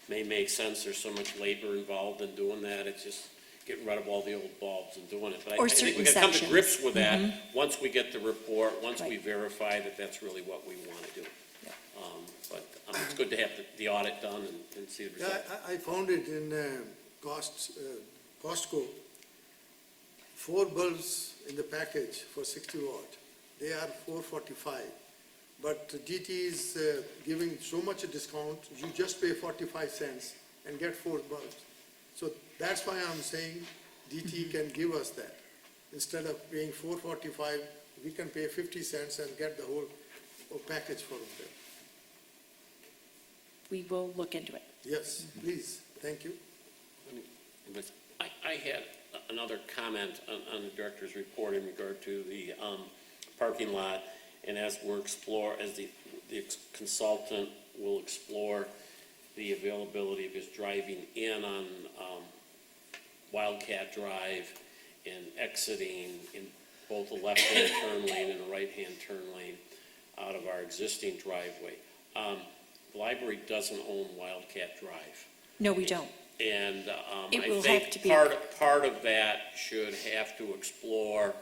may make sense. There's so much labor involved in doing that. It's just getting rid of all the old bulbs and doing it. But Or I think we certain gotta come to sections. grips with that once we get the report, once we Right. verify that that's really what we want to do. But it's good to have the audit done and see the Yeah, result. I found it in Costco. 4 bulbs in the package for 60 watt. They are $4.45. But DT is giving so much a discount, you just pay 45 cents and get 4 bulbs. So that's why I'm saying DT can give us that. Instead of paying $4.45, we can pay 50 cents and get the whole package for them. We will look into it. Yes, please, thank you. But I had another comment on the director's report in regard to the parking lot. And as the consultant will explore the availability of his driving in on Wildcat Drive and exiting in both a left-hand turn lane and a right-hand turn lane out of our existing driveway. The library doesn't own Wildcat Drive. No, we don't. And It I will think have to be- part of that should have to explore,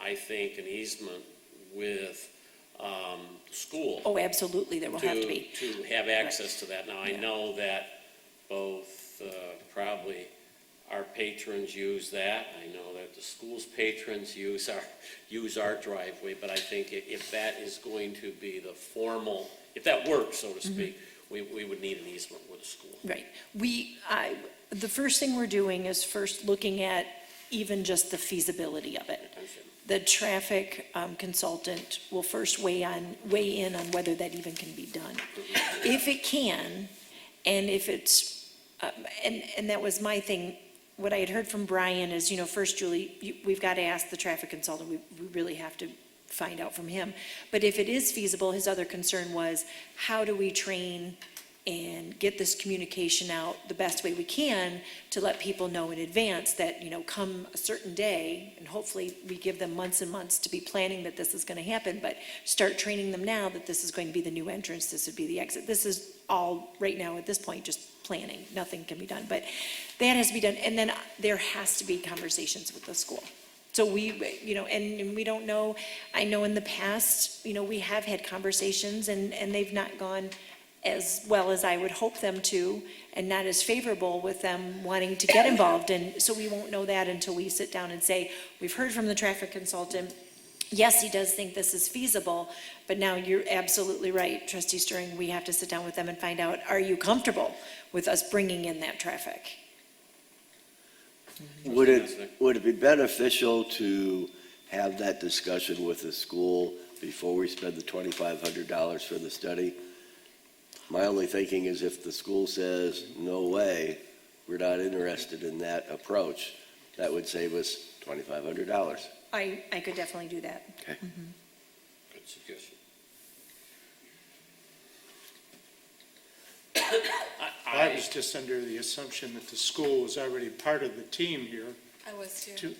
I think, an easement with the school. Oh, absolutely, there will have to be. To have access to that. Now, I Yeah. know that both probably our patrons use that. I know that the school's patrons use our driveway, but I think if that is going to be the formal, if that works, so to speak, we would need an easement with the school. Right. The first thing we're doing is first looking at even just the feasibility of it. The traffic consultant will first weigh in on whether that even can be done. If it can, and if it's, and that was my thing, what I had heard from Brian is, first, Julie, we've got to ask the traffic consultant, we really have to find out from him. But if it is feasible, his other concern was, how do we train and get this communication out the best way we can to let people know in advance that, come a certain day, and hopefully we give them months and months to be planning that this is going to happen, but start training them now that this is going to be the new entrance, this would be the exit. This is all, right now, at this point, just planning. Nothing can be done, but that has to be done. And then there has to be conversations with the school. So we, and we don't know, I know in the past, we have had conversations and they've not gone as well as I would hope them to, and not as favorable with them wanting to get involved. And so we won't know that until we sit down and say, we've heard from the traffic consultant, yes, he does think this is feasible, but now you're absolutely right, Trustee Stirring, we have to sit down with them and find out, are you comfortable with us bringing in that traffic? Would it be beneficial to have that discussion with the school before we spend the $2,500 for the study? My only thinking is if the school says, no way, we're not interested in that approach, that would save us $2,500. I could definitely do that. Okay. Good suggestion. I was just under the assumption that the school was already part of the team here I was too.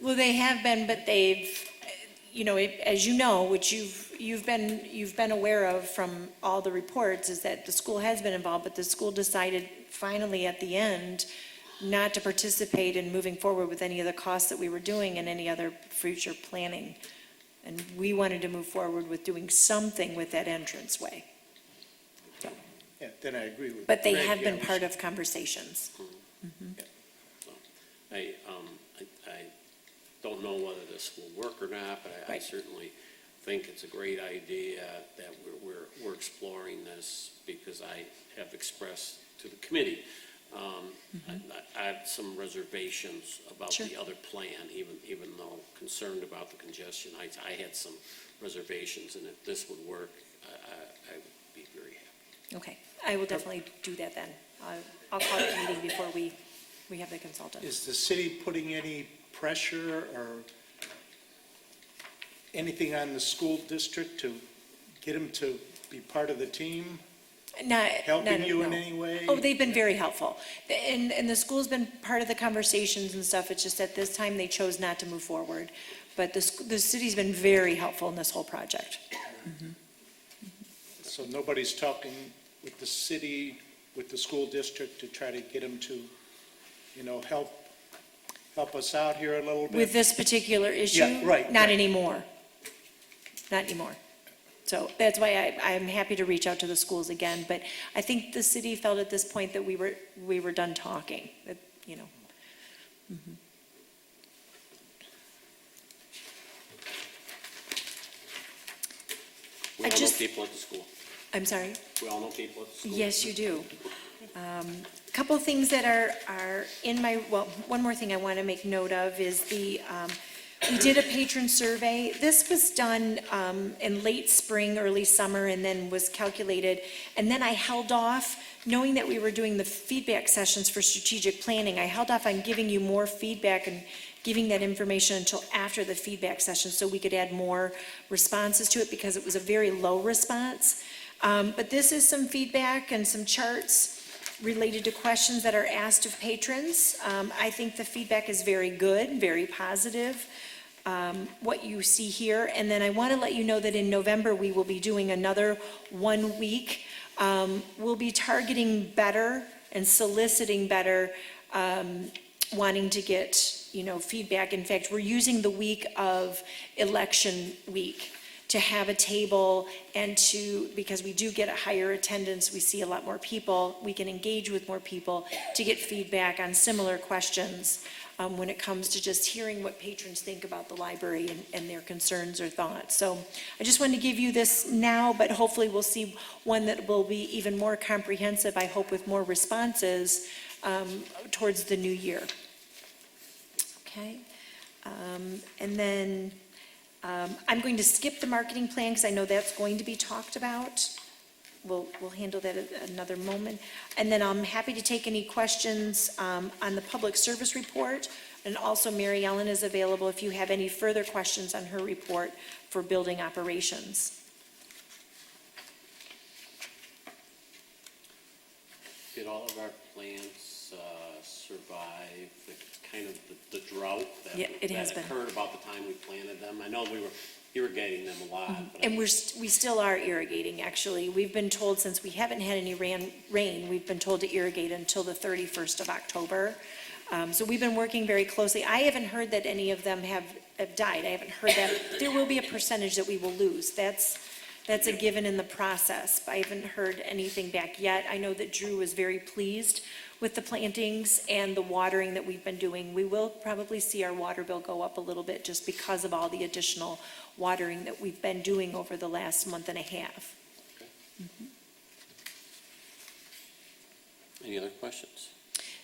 Well, they have been, but they've, as you know, which you've been aware of from all the reports, is that the school has been involved, but the school decided finally at the end not to participate in moving forward with any of the costs that we were doing and any other future planning. And we wanted to move forward with doing something with that entranceway. yeah, then I agree with. But they Greg, have yeah, been we part of conversations. I don't know whether this will work or not, but I Right. certainly think it's a great idea that we're exploring this, because I have expressed to the committee, I have some reservations about Sure. the other plan, even though concerned about the congestion. I had some reservations, and if this would work, I would be very happy. Okay, I will definitely do that then. I'll call it a meeting before we have the consultant. Is the city putting any pressure or anything on the school district to get them to be part of the team? Helping you in no. any way? Oh, they've been very helpful. And the school's been part of the conversations and stuff. It's just at this time, they chose not to move forward. But the city's been very helpful in this whole project. So nobody's talking with the city, with the school district to try to get them to, help us out here a little bit? With this particular issue? Yeah, right, Not right. anymore. Not anymore. So that's why I'm happy to reach out to the schools again. But I think the city felt at this point that we were done talking, that. We I all know just- people at the school. I'm sorry? We all know people at the school. Yes, you do. Couple of things that are in my, well, one more thing I want to make note of is we did a patron survey. This was done in late spring, early summer, and then was calculated. And then I held off, knowing that we were doing the feedback sessions for strategic planning, I held off on giving you more feedback giving that information until after the feedback session so we could add more responses to it because it was a very low response. But this is some feedback and some charts related to questions that are asked of patrons. I think the feedback is very good, very positive, what you see here. And then I want to let you know that in November, we will be doing another 1 week. We'll be targeting better and soliciting better, wanting to get, feedback. In fact, we're using the week of election week to have a table and because we do get a higher attendance, we see a lot more people, we can engage with more people to get feedback on similar questions when it comes to just hearing what patrons think about the library and their concerns or thoughts. So I just wanted to give you this now, but hopefully we'll see one that will be even more comprehensive, I hope with more responses towards the new year. Okay, and then I'm going to skip the marketing plan because I know that's going to be talked about. We'll handle that at another moment. And then I'm happy to take any questions on the public service report. And also Mary Ellen is available if you have any further questions on her report for building operations. Did all of our plants survive the drought Yeah, it has been. that occurred about the time we planted them? I know we were irrigating them a lot. but And we still are irrigating, actually. We've been told, since we haven't had any rain, we've been told to irrigate until the 31st of October. So we've been working very closely. I haven't heard that any of them have died. I haven't heard that. There will be a percentage that we will lose. That's a given in the process. I haven't heard anything back yet. I know that Drew was very pleased with the plantings and the watering that we've been doing. We will probably see our water bill go up a little bit just because of all the additional watering that we've been doing over the last month and a half. Any other questions?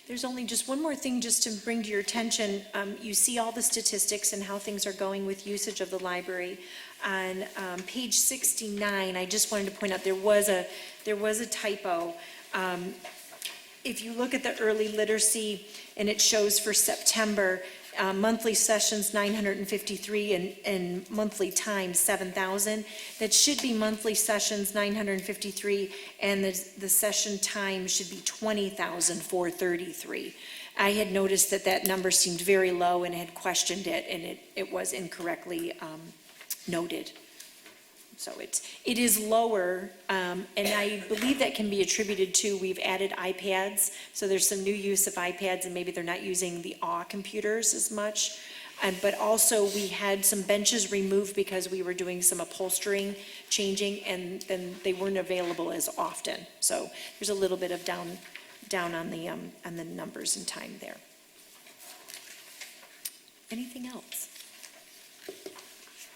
There's only just one more thing just to bring to your attention. You see all the statistics and how things are going with usage of the library. On page 69, I just wanted to point out there was a typo. If you look at the early literacy and it shows for September, monthly sessions 953 and monthly time 7,000. That should be monthly sessions 953 and the session time should be 20,433. I had noticed that number seemed very low and had questioned it, and it was incorrectly noted. So it is lower, and I believe that can be attributed to, we've added iPads, so there's some new use of iPads, and maybe they're not using the AW computers as much. But also, we had some benches removed because we were doing some upholstering, changing, and then they weren't available as often. So there's a little bit of down on the numbers and time there. Anything else?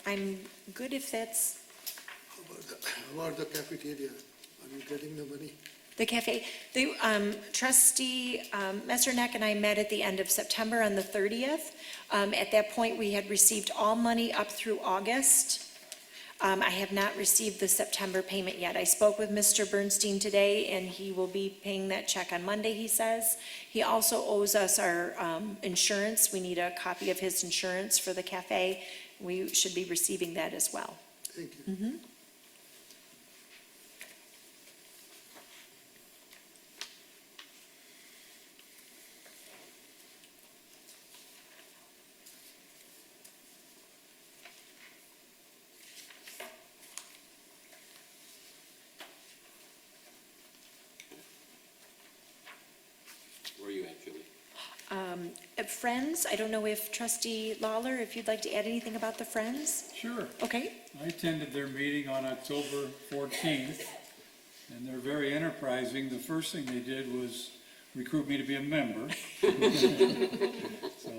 I'm good if that's. How about the cafeteria? Are you getting the money? The cafe, Trustee Messerneck and I met at the end of September on the 30th. At that point, we had received all money up through August. I have not received the September payment yet. I spoke with Mr. Bernstein today, and he will be paying that check on Monday, he says. He also owes us our insurance. We need a copy of his insurance for the cafe. We should be receiving that as well. Thank you. Where are you at, Julie? At Friends, I don't know if Trustee Lawler, if you'd like to add anything about the Friends? Sure. Okay. I attended their meeting on October 14th, and they're very enterprising. The first thing they did was recruit me to be a member. So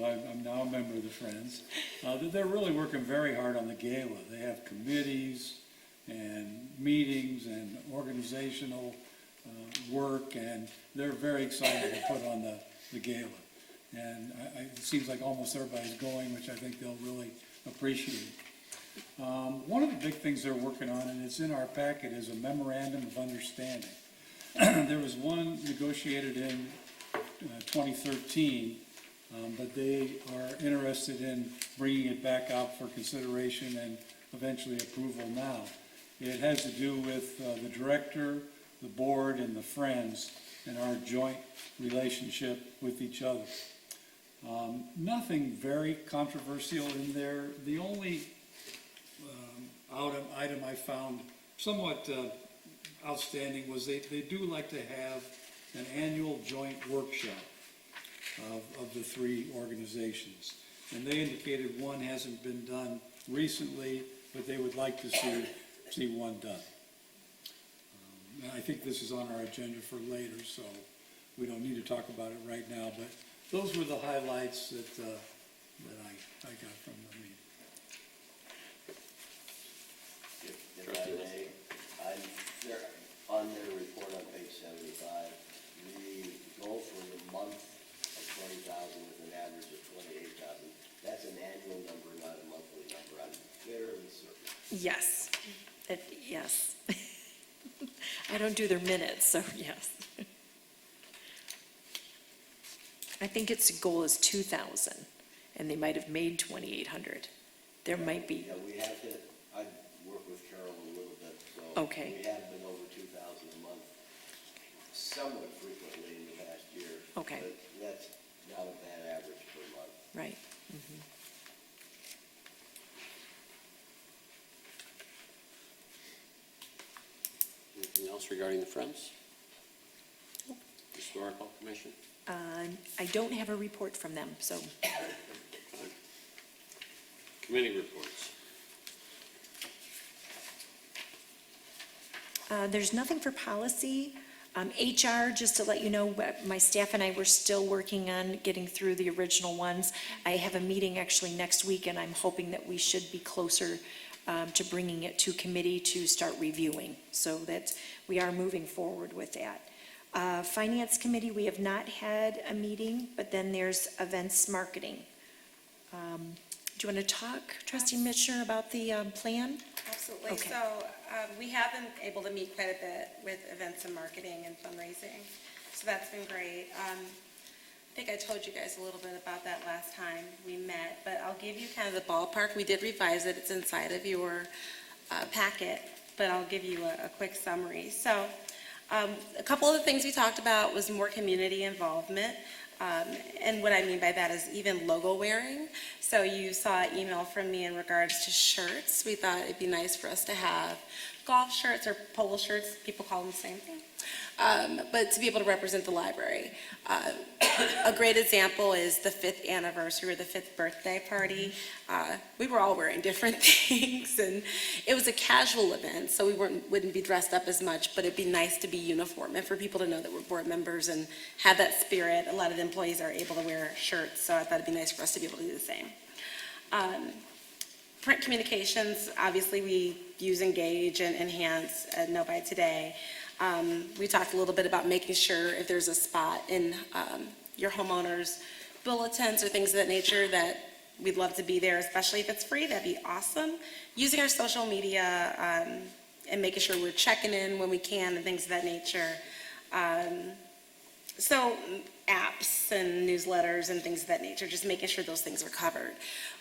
I'm now a member of the Friends. They're really working very hard on the gala. They have committees and meetings and organizational work, and they're very excited to put on the gala. And it seems like almost everybody's going, which I think they'll really appreciate. One of the big things they're working on, and it's in our packet, is a memorandum of understanding. There was one negotiated in 2013 but they are interested in bringing it back out for consideration and eventually approval now. It has to do with the director, the board, and the Friends, and our joint relationship with each other. Nothing very controversial in there. The only item I found somewhat outstanding was they do like to have an annual joint workshop of the three organizations. And they indicated one hasn't been done recently, but they would like to see one done. And I think this is on our agenda for later, so we don't need to talk about it right now, but those were the highlights that I got from the meeting. If I may, they're on their report on page 75, the goal for the month of 20,000 with an average of 28,000. That's an annual number, not a monthly number. I'm fairly certain. Yes, yes. I don't do their minutes, so yes. I think its goal is 2,000, and they might have made 2,800. There might be, Yeah, we have hit, I work with Carol a little bit, so. Okay. We have been over 2,000 a month somewhat frequently in the past year. Okay. But that's not a bad average per month. right. Anything else regarding the Friends? Historical Commission? I don't have a report from them, so Committee reports. there's nothing for policy. HR, just to let you know, my staff and I were still working on getting through the original ones. I have a meeting actually next week, and I'm hoping that we should be closer to bringing it to committee to start reviewing, so that we are moving forward with that. Finance Committee, we have not had a meeting, but then there's events marketing. Do you want to talk, Trustee Mitchell, about the plan? Absolutely. Okay. So we have been able to meet quite a bit with events and marketing and fundraising. So that's been great. I think I told you guys a little bit about that last time we met, but I'll give you kind of the ballpark. We did revise it. It's inside of your packet, but I'll give you a quick summary. So a couple of the things we talked about was more community involvement. And what I mean by that is even logo wearing. So you saw an email from me in regards to shirts. We thought it'd be nice for us to have golf shirts or polo shirts, people call them the same thing, but to be able to represent the library. A great example is the 5th anniversary or the 5th birthday party. We were all wearing different things, and it was a casual event, so we wouldn't be dressed up as much, but it'd be nice to be uniform and for people to know that we're board members and have that spirit. A lot of the employees are able to wear shirts, so I thought it'd be nice for us to be able to do the same. Print communications, obviously we use Engage and Enhance at Novi Today. We talked a little bit about making sure if there's a spot in your homeowners' bulletins or things of that nature that we'd love to be there, especially if it's free, that'd be awesome. Using our social media and making sure we're checking in when we can and things of that nature. So apps and newsletters and things of that nature, just making sure those things are covered.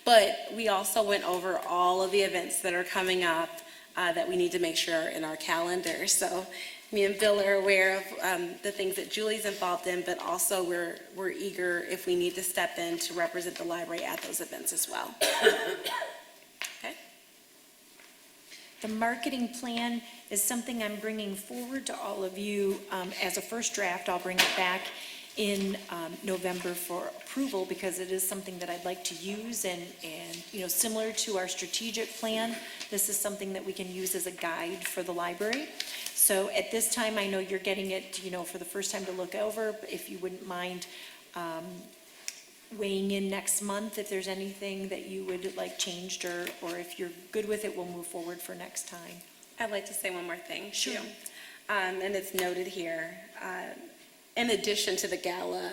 But we also went over all of the events that are coming up that we need to make sure are in our calendar. So me and Bill are aware of the things that Julie's involved in, but also we're eager if we need to step in to represent the library at those events as well. Okay? The marketing plan is something I'm bringing forward to all of you as a first draft. I'll bring it back in November for approval because it is something that I'd like to use and you know, similar to our strategic plan, this is something that we can use as a guide for the library. So at this time, I know you're getting it, you know, for the first time to look over. If you wouldn't mind weighing in next month, if there's anything that you would like changed or if you're good with it, we'll move forward for next time. I'd like to say one more thing. Sure. too. And it's noted here. In addition to the gala,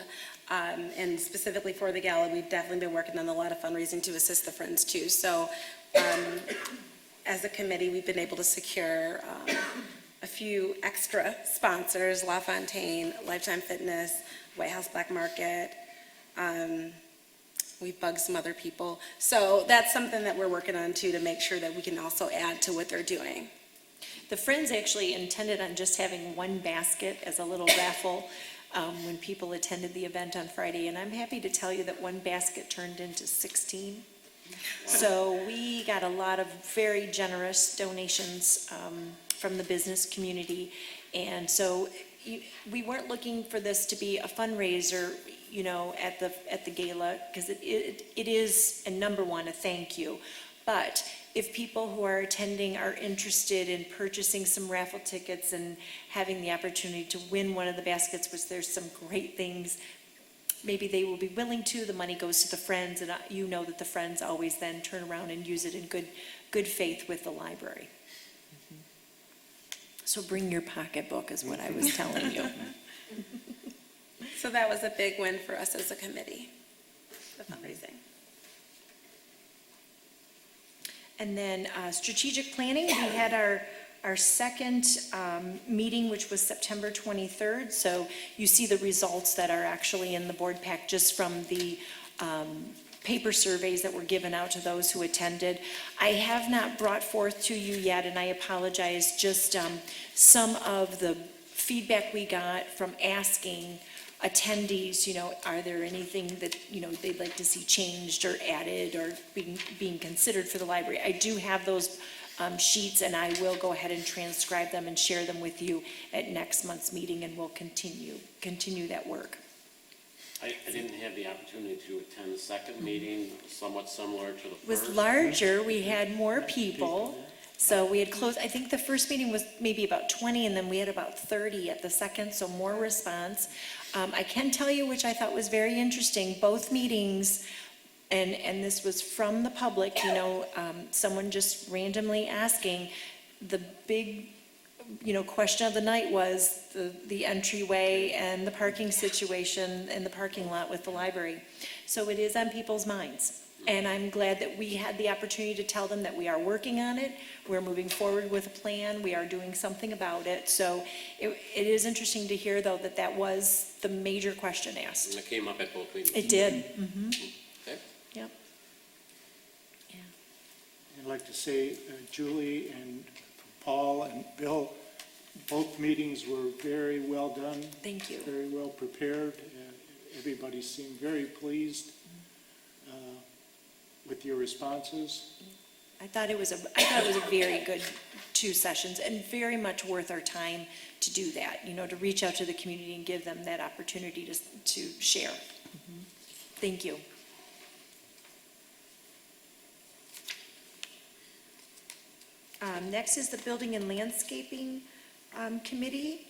and specifically for the gala, we've definitely been working on a lot of fundraising to assist the Friends too. So as a committee, we've been able to secure a few extra sponsors, LaFontaine, Lifetime Fitness, White House Black Market, we've bugged some other people. So that's something that we're working on too, to make sure that we can also add to what they're doing. The Friends actually intended on just having one basket as a little raffle when people attended the event on Friday, and I'm happy to tell you that one basket turned into 16. So we got a lot of very generous donations from the business community, and so we weren't looking for this to be a fundraiser, you know, at the gala, because it is, and number one, a thank you. But if people who are attending are interested in purchasing some raffle tickets and having the opportunity to win one of the baskets, which there's some great things, maybe they will be willing to. The money goes to the Friends, and you know that the Friends always then turn around and use it in good faith with the library. So bring your pocketbook is what I was telling you. So that was a big win for us as a committee, the fundraising. And then strategic planning, we had our second meeting, which was September 23rd. So you see the results that are actually in the board pack just from the paper surveys that were given out to those who attended. I have not brought forth to you yet, and I apologize, just some of the feedback we got from asking attendees, you know, are there anything that, you know, they'd like to see changed or added or being considered for the library. I do have those sheets, and I will go ahead and transcribe them and share them with you at next month's meeting, and we'll continue that work. I didn't have the opportunity to attend the second meeting, somewhat similar to the It was first. larger, we had more people, so we had closed, I think the first meeting was maybe about 20, and then we had about 30 at the second, so more response. I can tell you, which I thought was very interesting, both meetings, and this was from the public, you know, someone just randomly asking, the big, you know, question of the night was the entryway and the parking situation in the parking lot with the library. So it is on people's minds. And I'm glad that we had the opportunity to tell them that we are working on it. We're moving forward with a plan. We are doing something about it. So it is interesting to hear, though, that that was the major question asked. And it came up at both meetings. It did. Mm-hmm. Okay. Yep. I'd like to say, Julie and Paul and Bill, both meetings were very well done. Thank you. Very well prepared. Everybody seemed very pleased with your responses. I thought it was a very good 2 sessions, and very much worth our time to do that, you know, to reach out to the community and give them that opportunity to share. Thank you. Next is the Building and Landscaping Committee.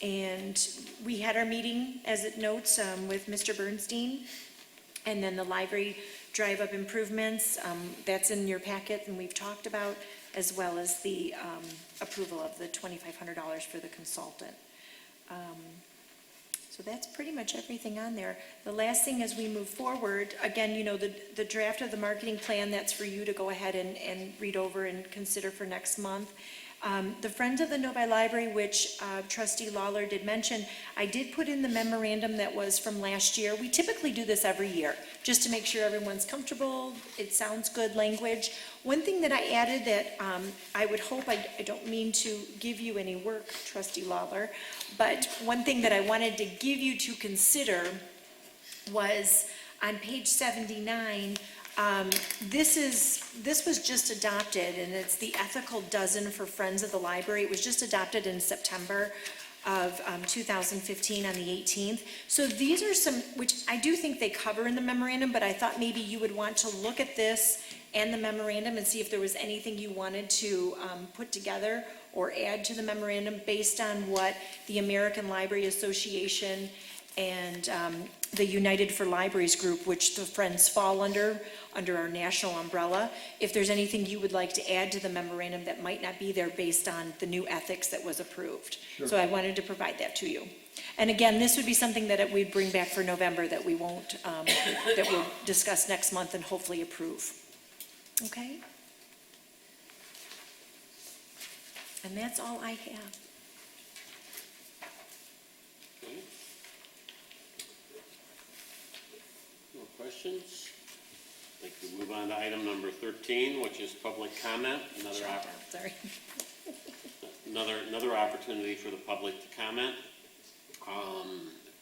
And we had our meeting, as it notes, with Mr. Bernstein. And then the library drive-up improvements, that's in your packet, and we've talked about, as well as the approval of the $2,500 for the consultant. So that's pretty much everything on there. The last thing as we move forward, again, you know, the draft of the marketing plan, that's for you to go ahead and read over and consider for next month. The Friends of the Novi Library, which Trustee Lawler did mention, I did put in the memorandum that was from last year. We typically do this every year, just to make sure everyone's comfortable, it sounds good language. One thing that I added that I would hope, I don't mean to give you any work, Trustee Lawler, but one thing that I wanted to give you to consider was on page 79, this was just adopted, and it's the Ethical Dozen for Friends of the Library. It was just adopted in September of 2015 on the 18th. So these are some, which I do think they cover in the memorandum, but I thought maybe you would want to look at this and the memorandum and see if there was anything you wanted to put together or add to the memorandum based on what the American Library Association and the United for Libraries group, which the Friends fall under our national umbrella, if there's anything you would like to add to the memorandum that might not be there based on the new ethics that was approved. So I wanted to provide that to you. And again, this would be something that we'd bring back for November that we won't, that we'll discuss next month and hopefully approve. Okay? And that's all I have. questions? I'd like to move on to item number 13, which is public comment. Sorry. Another opportunity for the public to comment.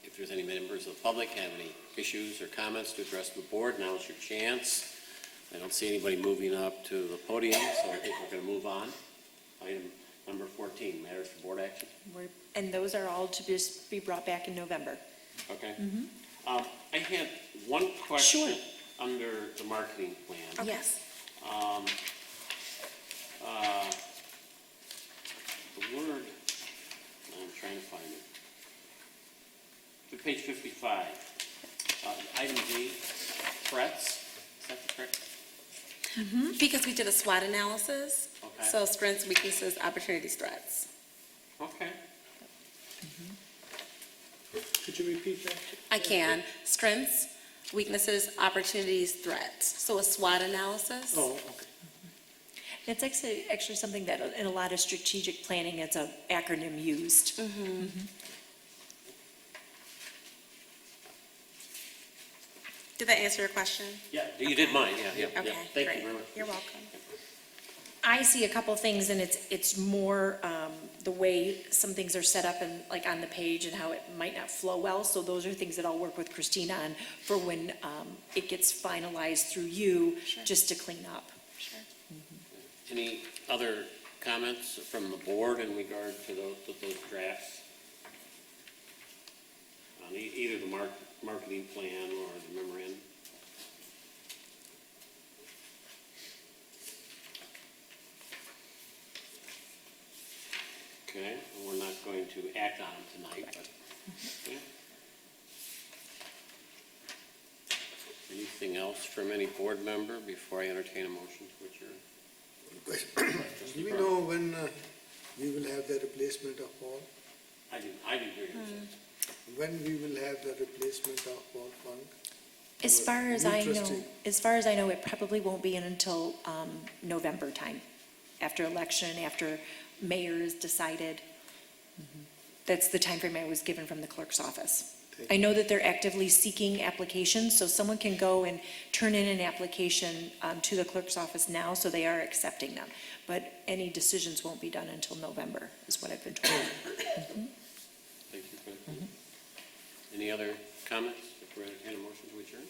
If there's any members of the public have any issues or comments to address the board, now is your chance. I don't see anybody moving up to the podium, so I think we're going to move on. Item number 14, matters for board action. And those are all to just be brought back in November. Okay. I had one question Sure. under the marketing plan. Yes. The word, I'm trying to find it. To page 55, item D, threats, is that correct? Because we did a SWOT analysis, Okay. so strengths, weaknesses, opportunities, threats. Okay. Could you repeat that? I can. Strengths, weaknesses, opportunities, threats. So a SWOT analysis. Oh, okay. It's actually something that in a lot of strategic planning, it's an acronym used. Did that answer your question? Yeah, you did mine, yeah. Okay, Thank great. you very much. You're welcome. I see a couple things, and it's more the way some things are set up and like on the page and how it might not flow well. So those are things that I'll work with Christina on for when it gets finalized through you, Sure. just to clean up. Sure. Any other comments from the board in regard to those drafts? On either the marketing plan or the memorandum? Okay, we're not going to act on them tonight, but, okay. Anything else from any board member before I entertain a motion to adjourn? Do we know when we will have the replacement of Paul? I didn't hear you say. When we will have the replacement of Paul Funk? As far as I know, Interesting. it probably won't be until November time, after election, after mayor is decided. That's the timeframe I was given from the clerk's office. I know that they're actively seeking applications, so someone can go and turn in an application to the clerk's office now, so they are accepting them. But any decisions won't be done until November, is what I've been told. Thank you, Fred. Any other comments before I entertain a motion to adjourn?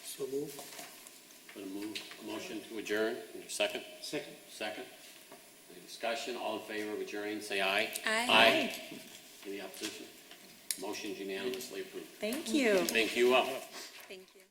So move. A motion to adjourn, and a second? Second. Second. Any discussion, all in favor of adjourning, say aye. Aye. Any opposition? Motion unanimously approved. Thank you. Thank you all. Thank you.